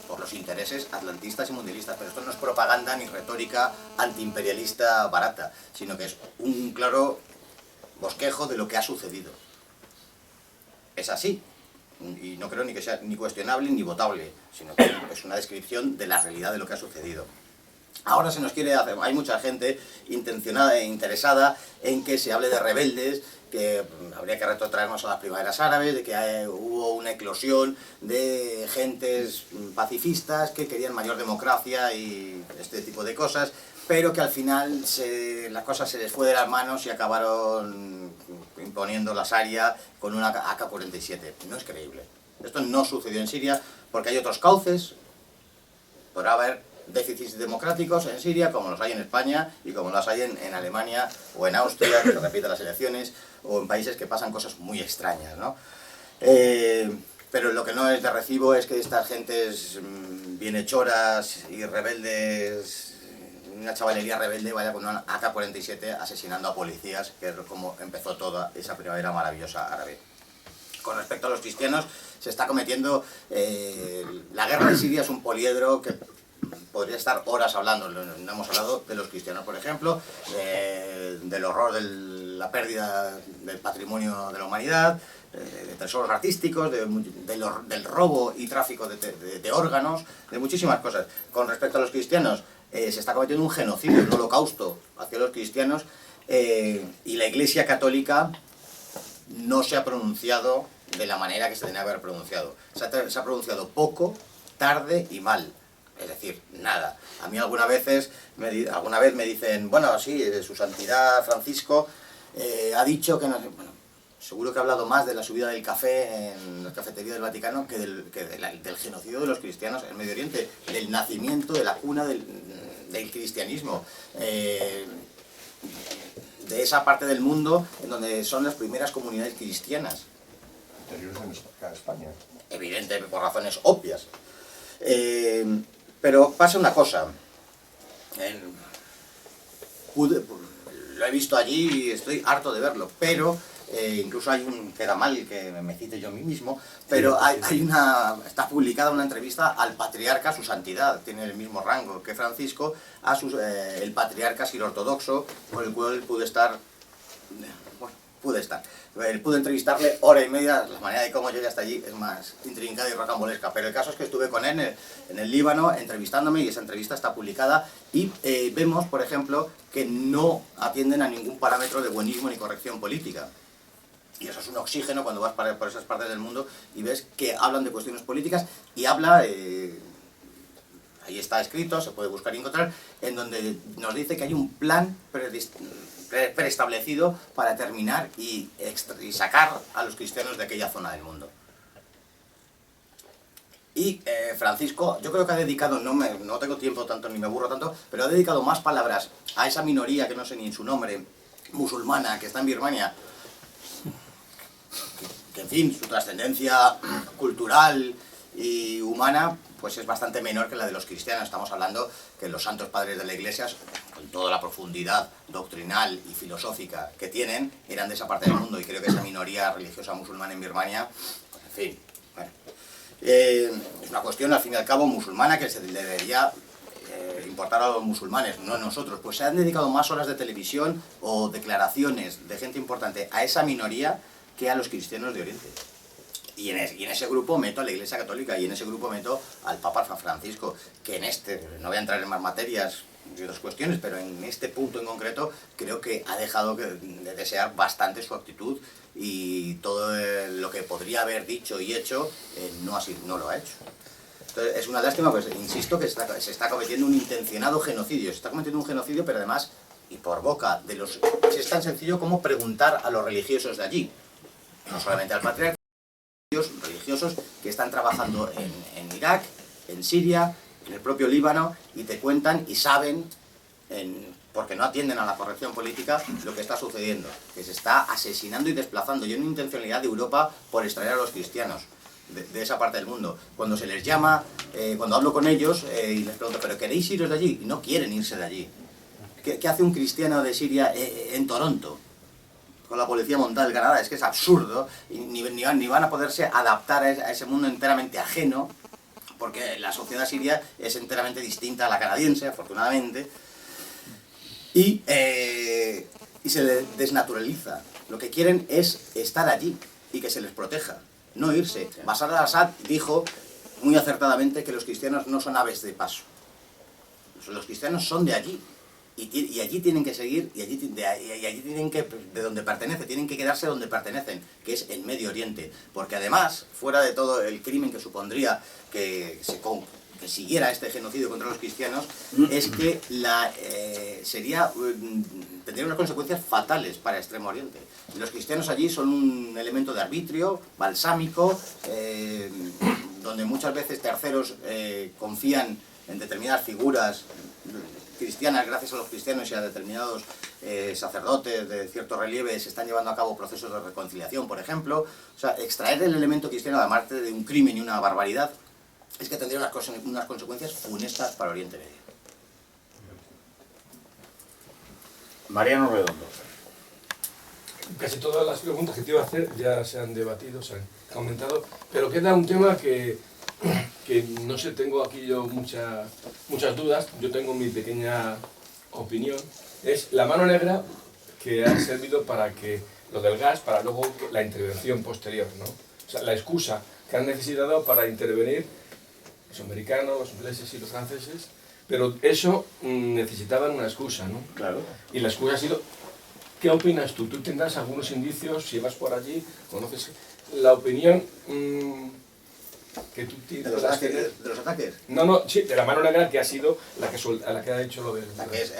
por los intereses atlantistas y mundialistas. Pero esto no es propaganda ni retórica antiimperialista barata, sino que es un claro bosquejo de lo que ha sucedido. Es así. Y no creo ni que sea ni cuestionable ni votable, sino que es una descripción de la realidad de lo que ha sucedido. Ahora se nos quiere hacer, hay mucha gente intencionada e interesada en que se hable de rebeldes, que habría que retrotraernos a las primaveras árabes, de que hubo una eclosión de gentes pacifistas que querían mayor democracia y este tipo de cosas, pero que al final la cosa se les fue de las manos y acabaron imponiendo la Sharia con una AK-47. No es creíble. Esto no sucedió en Siria porque hay otros cauces. Podrá haber déficits democráticos en Siria, como los hay en España y como los hay en Alemania o en Austria, que se repiten las elecciones, o en países que pasan cosas muy extrañas, ¿no? Pero lo que no es de recibo es que estas gentes bienhechoras y rebeldes, una chavalería rebelde, vaya con una AK-47 asesinando a policías, que es como empezó toda esa primavera maravillosa árabe. Con respecto a los cristianos, se está cometiendo... la guerra de Siria es un poliedro que podría estar horas hablando. No hemos hablado de los cristianos, por ejemplo, del horror de la pérdida del patrimonio de la humanidad, de tesoros artísticos, del robo y tráfico de órganos, de muchísimas cosas. Con respecto a los cristianos, se está cometiendo un genocidio, un holocausto hacia los cristianos, y la Iglesia Católica no se ha pronunciado de la manera que se tenía que haber pronunciado. Se ha pronunciado poco, tarde y mal. Es decir, nada. A mí alguna vez me dicen, bueno, sí, su santidad Francisco ha dicho que no sé, bueno, seguro que ha hablado más de la subida del café en la cafetería del Vaticano que del genocidio de los cristianos en Medio Oriente, del nacimiento, de la cuna del cristianismo, de esa parte del mundo en donde son las primeras comunidades cristianas. Anteriores a España. Evidente, por razones obvias. Pero pasa una cosa, lo he visto allí y estoy harto de verlo, pero incluso queda mal que me cite yo a mí mismo, pero está publicada una entrevista al patriarca, su santidad, tiene el mismo rango que Francisco, el patriarca siro-ortodoxo, con el cual pude entrevistarle hora y media. La manera de cómo llegué hasta allí es más intrincada y rocambolesca, pero el caso es que estuve con él en el Líbano entrevistándome, y esa entrevista está publicada, y vemos, por ejemplo, que no atienden a ningún parámetro de buenismo ni corrección política. Y eso es un oxígeno cuando vas por esas partes del mundo y ves que hablan de cuestiones políticas, y habla... ahí está escrito, se puede buscar y encontrar, en donde nos dice que hay un plan preestablecido para terminar y sacar a los cristianos de aquella zona del mundo. Y Francisco, yo creo que ha dedicado, no tengo tiempo tanto ni me aburro tanto, pero ha dedicado más palabras a esa minoría, que no sé ni su nombre, musulmana, que está en Birmania, que en fin, su trascendencia cultural y humana pues es bastante menor que la de los cristianos. Estamos hablando que los santos padres de la Iglesia, con toda la profundidad doctrinal y filosófica que tienen, eran de esa parte del mundo, y creo que esa minoría religiosa musulmana en Birmania, pues, en fin, bueno, es una cuestión al fin y al cabo musulmana que se debería importar a los musulmanes, no a nosotros. Pues se han dedicado más horas de televisión o declaraciones de gente importante a esa minoría que a los cristianos de Oriente. Y en ese grupo meto a la Iglesia Católica, y en ese grupo meto al Papa Francisco, que no voy a entrar en más materias y otras cuestiones, pero en este punto en concreto creo que ha dejado de desear bastante su actitud, y todo lo que podría haber dicho y hecho no lo ha hecho. Entonces es una lástima, pues insisto, que se está cometiendo un intencionado genocidio. Se está cometiendo un genocidio, pero además, y por boca de los... Es tan sencillo como preguntar a los religiosos de allí, no solamente al patriarca, religiosos que están trabajando en Irak, en Siria, en el propio Líbano, y te cuentan y saben, porque no atienden a la corrección política, lo que está sucediendo, que se está asesinando y desplazando, y hay una intencionalidad de Europa por extraer a los cristianos de esa parte del mundo. Cuando se les llama, cuando hablo con ellos y les pregunto, ¿pero queréis iros de allí? Y no quieren irse de allí. ¿Qué hace un cristiano de Siria en Toronto con la policía montada del Canadá? Es que es absurdo, y ni van a poderse adaptar a ese mundo enteramente ajeno, porque la sociedad siria es enteramente distinta a la canadiense, afortunadamente, y se les desnaturaliza. Lo que quieren es estar allí y que se les proteja, no irse. Bashar al-Assad dijo muy acertadamente que los cristianos no son aves de paso. Los cristianos son de allí. Y allí tienen que seguir, y allí tienen que, de donde pertenecen, tienen que quedarse donde pertenecen, que es el Medio Oriente. Porque además, fuera de todo el crimen que supondría que siguiera este genocidio contra los cristianos, es que tendría unas consecuencias fatales para Extremo Oriente. Los cristianos allí son un elemento de arbitrio, balsámico, donde muchas veces terceros confían en determinadas figuras cristianas. Gracias a los cristianos y a determinados sacerdotes de cierto relieve se están llevando a cabo procesos de reconciliación, por ejemplo. O sea, extraer el elemento cristiano, además de un crimen y una barbaridad, es que tendría unas consecuencias funestas para Oriente Medio. Mariano Redondo. Casi todas las preguntas que te iba a hacer ya se han debatido, se han comentado, pero queda un tema que no sé, tengo aquí yo muchas dudas. Yo tengo mi pequeña opinión. Es la mano negra que ha servido para que lo del gas, para luego la intervención posterior, ¿no? O sea, la excusa que han necesitado para intervenir los americanos, los ingleses y los franceses, pero eso necesitaban una excusa, ¿no? Claro. Y la excusa ha sido, ¿qué opinas tú? Tú tendrás algunos indicios, si vas por allí, conoces la opinión que tú tienes. ¿De los ataques? No, sí, de la mano negra que ha sido la que ha hecho lo del... Los ataques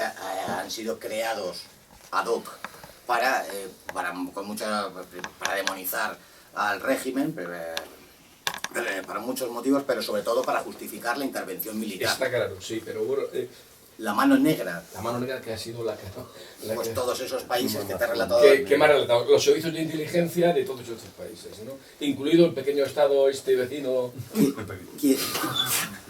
han sido creados ad hoc para demonizar al régimen, para muchos motivos, pero sobre todo para justificar la intervención militar. Está claro, sí, pero bueno... La mano negra. La mano negra que ha sido la que... Pues todos esos países que te he relatado. ¿Qué me ha relatado? Los servicios de inteligencia de todos esos países, ¿no? Incluido el pequeño estado vecino...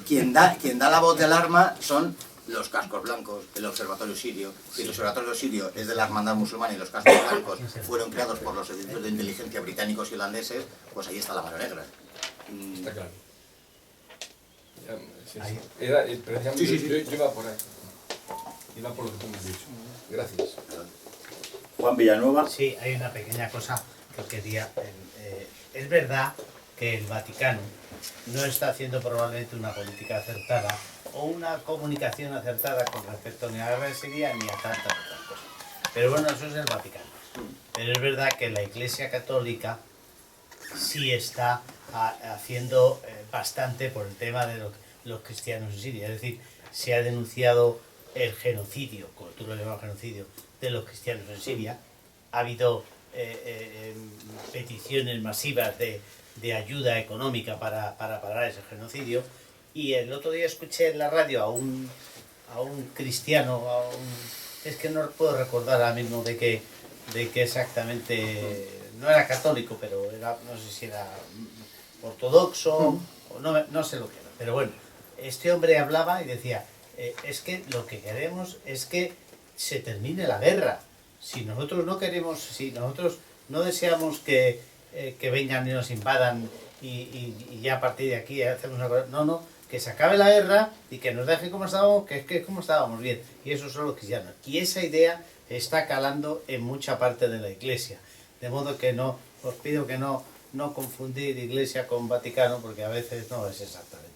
Quien da la voz de alarma son los cascos blancos, el observatorio sirio. Si el observatorio sirio es de la hermandad musulmana y los cascos blancos fueron creados por los servicios de inteligencia británicos y holandeses, pues ahí está la mano negra. Está claro. Era, precisamente, Sí. Yo iba por ahí. Iba por lo que tú me has dicho. Gracias. Juan Villanueva. Sí, hay una pequeña cosa que quería... es verdad que el Vaticano no está haciendo probablemente una política acertada o una comunicación acertada con respecto ni a la guerra de Siria ni a tantas otras cosas. Pero bueno, eso es el Vaticano. Pero es verdad que la Iglesia Católica sí está haciendo bastante por el tema de los cristianos en Siria. Es decir, se ha denunciado el genocidio, como tú lo llamas genocidio, de los cristianos en Siria. Ha habido peticiones masivas de ayuda económica para parar ese genocidio. Y el otro día escuché en la radio a un cristiano, es que no puedo recordar ahora mismo de qué exactamente, no era católico, pero era, no sé si era ortodoxo, o no sé lo que era. Pero bueno, este hombre hablaba y decía, es que lo que queremos es que se termine la guerra. Si nosotros no queremos, si nosotros no deseamos que vengan y nos invadan y ya a partir de aquí hacemos una cosa, no, que se acabe la guerra y que nos dejen como estábamos, que es que como estábamos bien. Y eso son los cristianos. Y esa idea está calando en mucha parte de la Iglesia. De modo que no, os pido que no confundir Iglesia con Vaticano, porque a veces no es exactamente...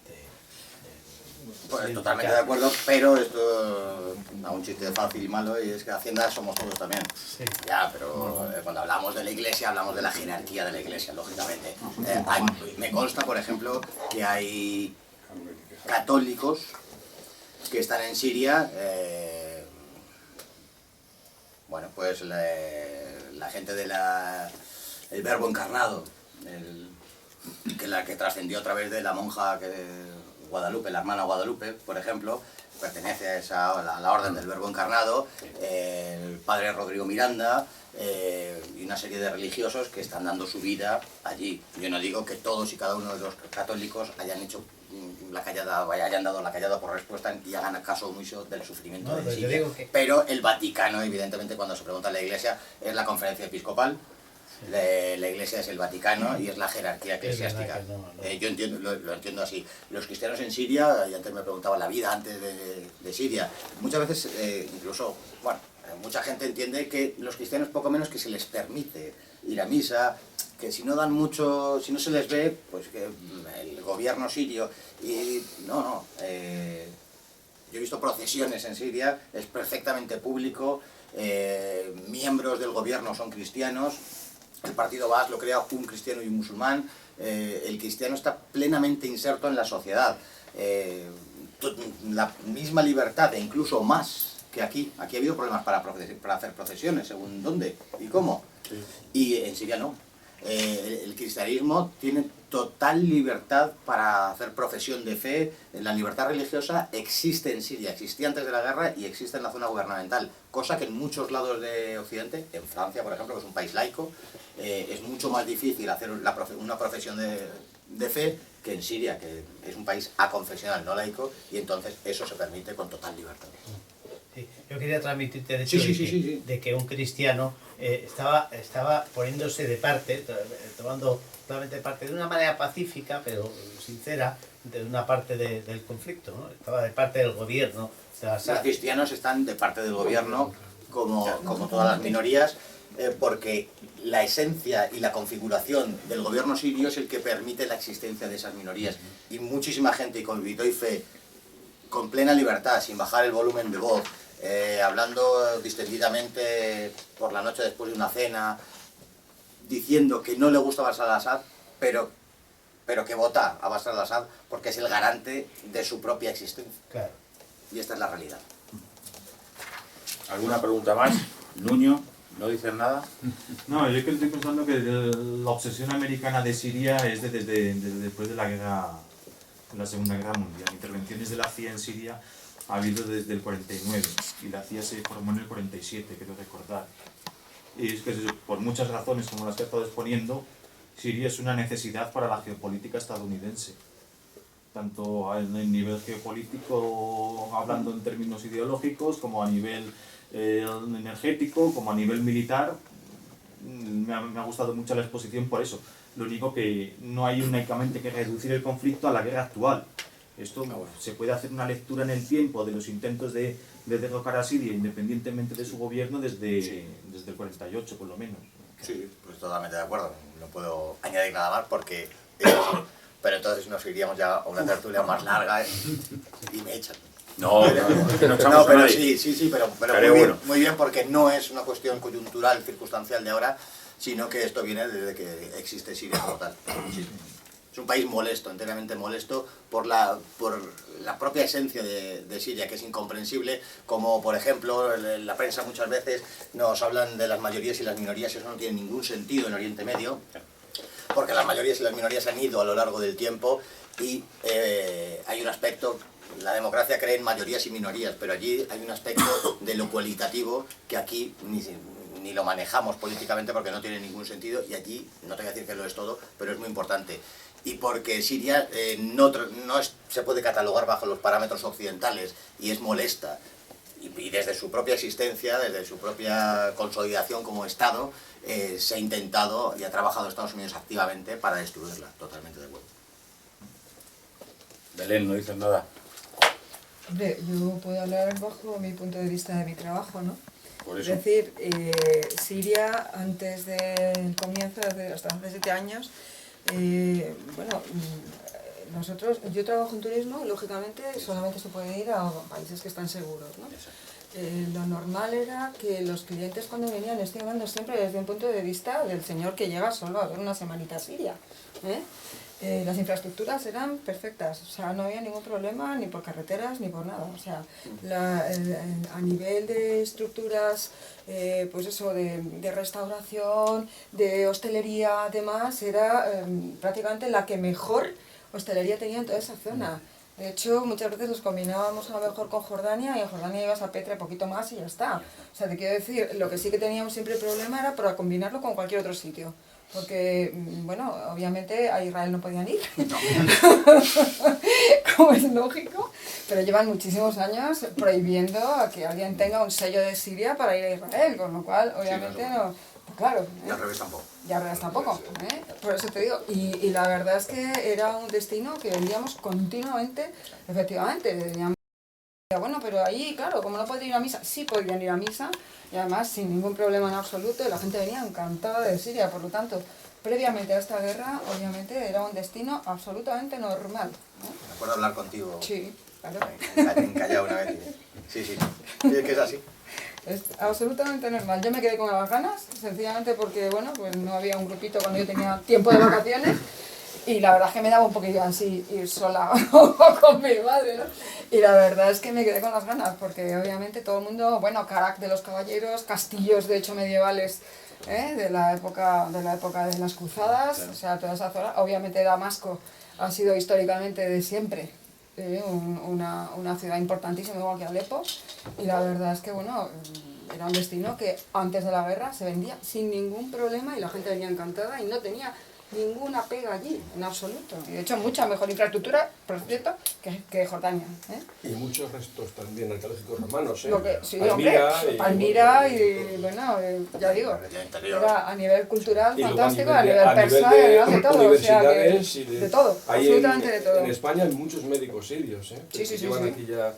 Pues totalmente de acuerdo, pero esto da un chiste fácil y malo, y es que Hacienda somos todos también. Sí. Ya, pero cuando hablamos de la Iglesia, hablamos de la jerarquía de la Iglesia, lógicamente. Me consta, por ejemplo, que hay católicos que están en Siria, bueno, pues la gente de el Verbo Encarnado, que trascendió a través de la monja Guadalupe, la hermana Guadalupe, por ejemplo, pertenece a la orden del Verbo Encarnado, el padre Rodrigo Miranda y una serie de religiosos que están dando su vida allí. Yo no digo que todos y cada uno de los católicos hayan hecho la callada, hayan dado la callada por respuesta y hagan caso omiso del sufrimiento de Siria. Pero el Vaticano, evidentemente, cuando se pregunta a la Iglesia, es la conferencia episcopal. La Iglesia es el Vaticano y es la jerarquía eclesiástica. Yo lo entiendo así. Los cristianos en Siria, y antes me preguntaba la vida antes de Siria, muchas veces, incluso, bueno, mucha gente entiende que los cristianos poco menos que se les permite ir a misa, que si no dan mucho, si no se les ve, pues que el gobierno sirio, y no, Yo he visto procesiones en Siria, es perfectamente público, miembros del gobierno son cristianos, el partido Baas lo crea un cristiano y un musulmán, el cristiano está plenamente inserto en la sociedad, la misma libertad e incluso más que aquí. Aquí ha habido problemas para hacer procesiones, según dónde y cómo, y en Siria no. El cristianismo tiene total libertad para hacer profesión de fe. La libertad religiosa existe en Siria, existía antes de la guerra y existe en la zona gubernamental, cosa que en muchos lados de Occidente, en Francia por ejemplo, que es un país laico, es mucho más difícil hacer una profesión de fe que en Siria, que es un país aconfesional, no laico, y entonces eso se permite con total libertad. Sí, yo quería transmitirte el hecho de que un cristiano estaba poniéndose de parte, tomando totalmente parte de una manera pacífica, pero sincera, de una parte del conflicto, ¿no? Estaba de parte del gobierno. Los cristianos están de parte del gobierno, como todas las minorías, porque la esencia y la configuración del gobierno sirio es el que permite la existencia de esas minorías. Y muchísima gente con doy fe, con plena libertad, sin bajar el volumen de voz, hablando distendidamente por la noche después de una cena, diciendo que no le gusta Bashar al-Assad, pero que vota a Bashar al-Assad porque es el garante de su propia existencia. Claro. Y esta es la realidad. ¿Alguna pregunta más? Nuño, ¿no dices nada? No, yo que estoy pensando que la obsesión americana de Siria es desde después de la Segunda Guerra Mundial. Intervenciones de la CIA en Siria ha habido desde el 49 y la CIA se formó en el 47, creo recordar. Y es que por muchas razones, como las que he estado exponiendo, Siria es una necesidad para la geopolítica estadounidense. Tanto en el nivel geopolítico, hablando en términos ideológicos, como a nivel energético, como a nivel militar. Me ha gustado mucho la exposición por eso. Lo único que no hay únicamente que reducir el conflicto a la guerra actual. Esto se puede hacer una lectura en el tiempo de los intentos de derrocar a Siria independientemente de su gobierno desde el 48 por lo menos. Sí, pues totalmente de acuerdo. No puedo añadir nada más porque... pero entonces nos iríamos ya a una tertulia más larga y me echan. No, No, pero sí, pero muy bien porque no es una cuestión coyuntural, circunstancial de ahora, sino que esto viene desde que existe Siria como tal. Es un país molesto, enteramente molesto por la propia esencia de Siria, que es incomprensible, como por ejemplo en la prensa muchas veces nos hablan de las mayorías y las minorías, eso no tiene ningún sentido en Oriente Medio, porque las mayorías y las minorías han ido a lo largo del tiempo y hay un aspecto, la democracia cree en mayorías y minorías, pero allí hay un aspecto de lo cualitativo que aquí ni lo manejamos políticamente porque no tiene ningún sentido, y allí, no te voy a decir que lo es todo, pero es muy importante. Y porque Siria se puede catalogar bajo los parámetros occidentales y es molesta. Y desde su propia existencia, desde su propia consolidación como Estado, se ha intentado y ha trabajado Estados Unidos activamente para destruirla. Totalmente de acuerdo. Belén, no dices nada. Hombre, yo puedo hablar bajo mi punto de vista de mi trabajo, ¿no? Por Es eso. decir, Siria, antes del comienzo, hasta hace 7 años, yo trabajo en turismo, lógicamente solamente se puede ir a países que están seguros, ¿no? Lo normal era que los clientes cuando venían, estoy hablando siempre desde un punto de vista del señor que llega solo a ver una semanita a Siria, las infraestructuras eran perfectas, o sea, no había ningún problema ni por carreteras ni por nada, o sea, a nivel de estructuras, pues eso, de restauración, de hostelería, además, era prácticamente la que mejor hostelería tenía en toda esa zona. De hecho, muchas veces los combinábamos a lo mejor con Jordania y en Jordania ibas a Petra poquito más y ya está. O sea, te quiero decir, lo que sí que teníamos siempre el problema era para combinarlo con cualquier otro sitio. Porque, bueno, obviamente a Israel no podían ir, como es lógico, pero llevan muchísimos años prohibiendo a que alguien tenga un sello de Siria para ir a Israel, con lo cual, obviamente, no, claro. Y al revés tampoco. Y al revés tampoco, por eso te digo. Y la verdad es que era un destino que veíamos continuamente, efectivamente, veíamos. Bueno, pero ahí, claro, como no podían ir a misa, sí podían ir a misa, y además sin ningún problema en absoluto, y la gente venía encantada de Siria, por lo tanto, previamente a esta guerra, obviamente, era un destino absolutamente normal, ¿no? Me acuerdo hablar contigo Sí. Claro. Encallado una vez. Sí, sí. Sí, es que es así. Es absolutamente normal. Yo me quedé con las ganas, sencillamente porque, bueno, pues no había un grupito cuando yo tenía tiempo de vacaciones y la verdad es que me daba un poquillo así ir sola o con mi madre, ¿no? Y la verdad es que me quedé con las ganas porque obviamente todo el mundo, bueno, Carac de los caballeros, castillos de hecho medievales, de la época de las cruzadas, o sea, toda esa zona. Obviamente Damasco ha sido históricamente de siempre una ciudad importantísima, igual que Alepo, y la verdad es que, bueno, era un destino que antes de la guerra se vendía sin ningún problema y la gente venía encantada y no tenía ninguna pega allí, en absoluto. Y de hecho, mucha mejor infraestructura, por cierto, que Jordania. Y muchos restos también arqueológicos romanos, Lo que, sí, Palmira, hombre, y, Palmira y, bueno, ya digo, era a nivel cultural y luego fantástico, a nivel persa, a nivel de todo, o sea, universidades y de todo, absolutamente de todo. En España hay muchos médicos sirios, Sí, sí, sí, llevan sí. aquí ya...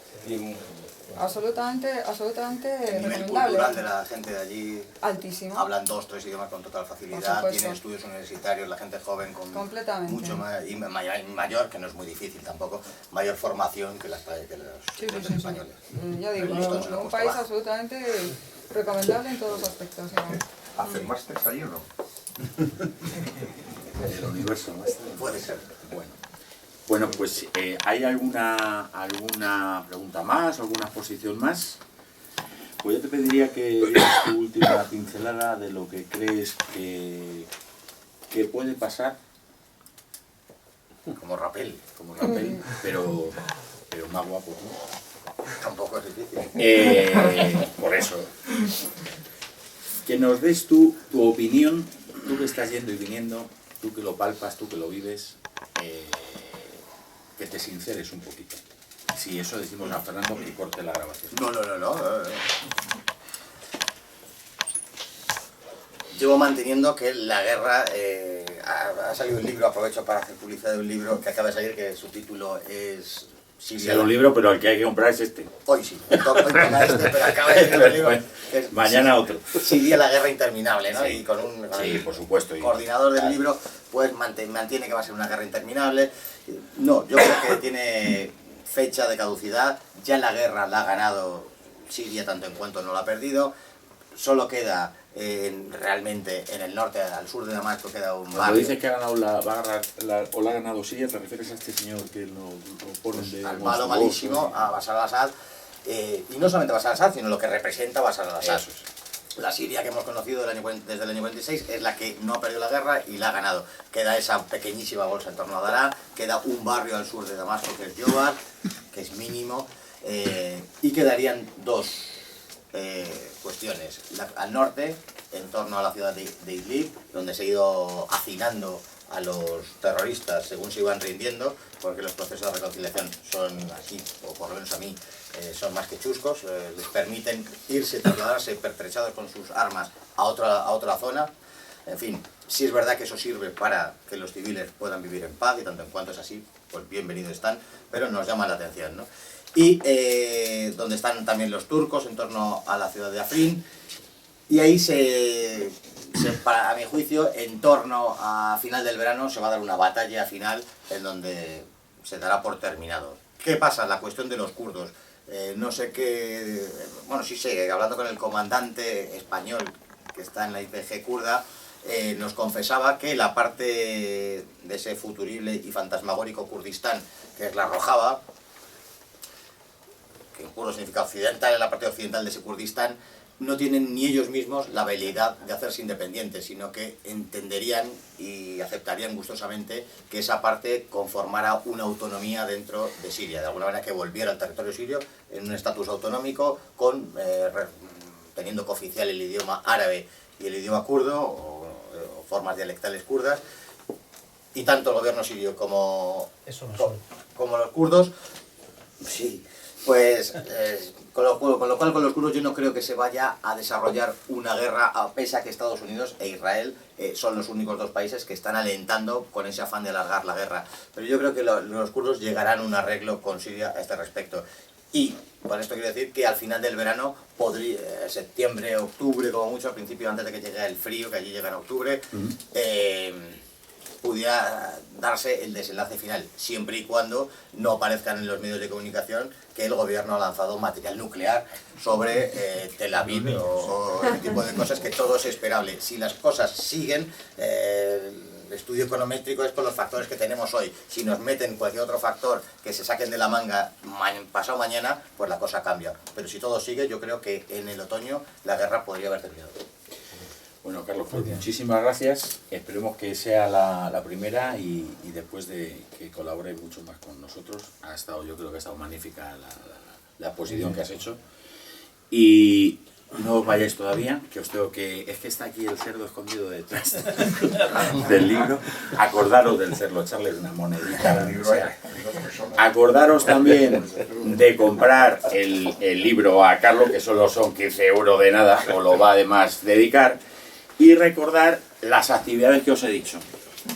Absolutamente El nivel recomendable. cultural de la gente de allí, Altísimo. hablan 2 o 3 idiomas con total Por facilidad, supuesto. tienen estudios universitarios, la gente joven con Completamente. mucho más, y mayor, que no es muy difícil tampoco, mayor formación que los Sí, españoles. Ya digo, El listón se lo ha un puesto país bajo. absolutamente recomendable en todos los aspectos. ¿Hacen másteres allí o no? El universo más. Puede ser. Bueno, pues ¿hay alguna pregunta más, alguna exposición más? Pues yo te pediría que dieras tu última pincelada de lo que crees que puede pasar Como rapel, como rapel, pero más guapo, ¿no? tampoco es difícil. Por eso. Que nos des tu opinión, tú que estás yendo y viniendo, tú que lo palpas, tú que lo vives, que te sinceres un poquito. Si eso decimos a Fernando que corte la grabación. No. Llevo manteniendo que la guerra, ha salido un libro, aprovecho para hacer publicidad de un libro que acaba de salir, que su título es Siria. Es un libro, pero el que hay que comprar es este. Hoy sí, hoy toca este, pero acaba de salir un libro. que es Mañana otro. Siria, la guerra interminable, ¿no? Sí. Y con un Sí, por supuesto. el coordinador del libro, pues mantiene que va a ser una guerra interminable. No, yo creo que tiene fecha de caducidad. Ya la guerra la ha ganado Siria, tanto en cuanto no la ha perdido. Solo queda realmente en el norte, al sur de Damasco, queda un Cuando barrio. dices que ha ganado la ha ganado Siria, ¿te refieres a este señor que lo ponen de Al malo monstruoso? malísimo, a Bashar al-Assad. Y no solamente Bashar al-Assad, sino lo que representa Bashar al-Assad. Eso es. La Siria que hemos conocido desde el año 46 es la que no ha perdido la guerra y la ha ganado. Queda esa pequeñísima bolsa en torno a Daraa, queda un barrio al sur de Damasco que es Yobar, que es mínimo, y quedarían dos cuestiones. Al norte, en torno a la ciudad de Idlib, donde se ha ido hacinando a los terroristas según se iban rindiendo, porque los procesos de reconciliación son así, o por lo menos a mí, son más que chuscos, les permiten irse, trasladarse pertrechados con sus armas a otra zona. En fin, sí es verdad que eso sirve para que los civiles puedan vivir en paz, y tanto en cuanto es así, pues bienvenidos están, pero nos llama la atención, ¿no? Y donde están también los turcos, en torno a la ciudad de Afrin, y ahí a mi juicio, en torno a final del verano se va a dar una batalla final en donde se dará por terminado. ¿Qué pasa? La cuestión de los kurdos. No sé qué... Bueno, sí sé, hablando con el comandante español que está en la IPG kurda, nos confesaba que la parte de ese futurible y fantasmagórico Kurdistán, que es la Rojava, que en kurdo significa occidental, en la parte occidental de ese Kurdistán, no tienen ni ellos mismos la habilidad de hacerse independientes, sino que entenderían y aceptarían gustosamente que esa parte conformara una autonomía dentro de Siria, de alguna manera que volviera al territorio sirio en un estatus autonómico, teniendo cooficial el idioma árabe y el idioma kurdo, o formas dialectales kurdas, y tanto el gobierno sirio como los kurdos, sí. Pues, con lo cual con los kurdos yo no creo que se vaya a desarrollar una guerra, pese a que Estados Unidos e Israel son los únicos dos países que están alentando con ese afán de alargar la guerra. Pero yo creo que los kurdos llegarán a un arreglo con Siria a este respecto. Y con esto quiero decir que al final del verano, septiembre, octubre, como mucho, al principio, antes de que llegue el frío, que allí llega en octubre, pudiera darse el desenlace final, siempre y cuando no aparezcan en los medios de comunicación que el gobierno ha lanzado material nuclear sobre Tel Aviv o ese tipo de cosas, que todo es esperable. Si las cosas siguen, el estudio econométrico es con los factores que tenemos hoy. Si nos meten cualquier otro factor que se saquen de la manga pasado mañana, pues la cosa cambia. Pero si todo sigue, yo creo que en el otoño la guerra podría haber terminado. Bueno, Carlos, pues muchísimas gracias. Esperemos que sea la primera y después de que colabore mucho más con nosotros. Yo creo que ha estado magnífica la exposición que has hecho. Y no os vayáis todavía, que os tengo que... Es que está aquí el cerdo escondido detrás del libro. Acordaros del cerdo, echarle una monedita. O sea, acordaros también de comprar el libro a Carlos, que solo son 15 euros de nada, o lo va además dedicar. Y recordar las actividades que os he dicho.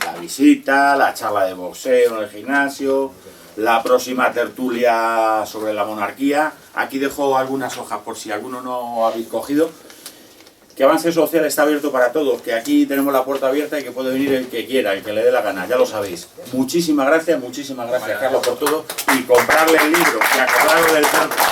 La visita, la charla de boxeo en el gimnasio, la próxima tertulia sobre la monarquía. Aquí dejo algunas hojas por si alguno no habéis cogido. Que Avance Social está abierto para todos, que aquí tenemos la puerta abierta y que puede venir el que quiera, el que le dé la gana, ya lo sabéis. Muchísimas gracias Carlos por todo, y comprarle el libro y acordaros del centro.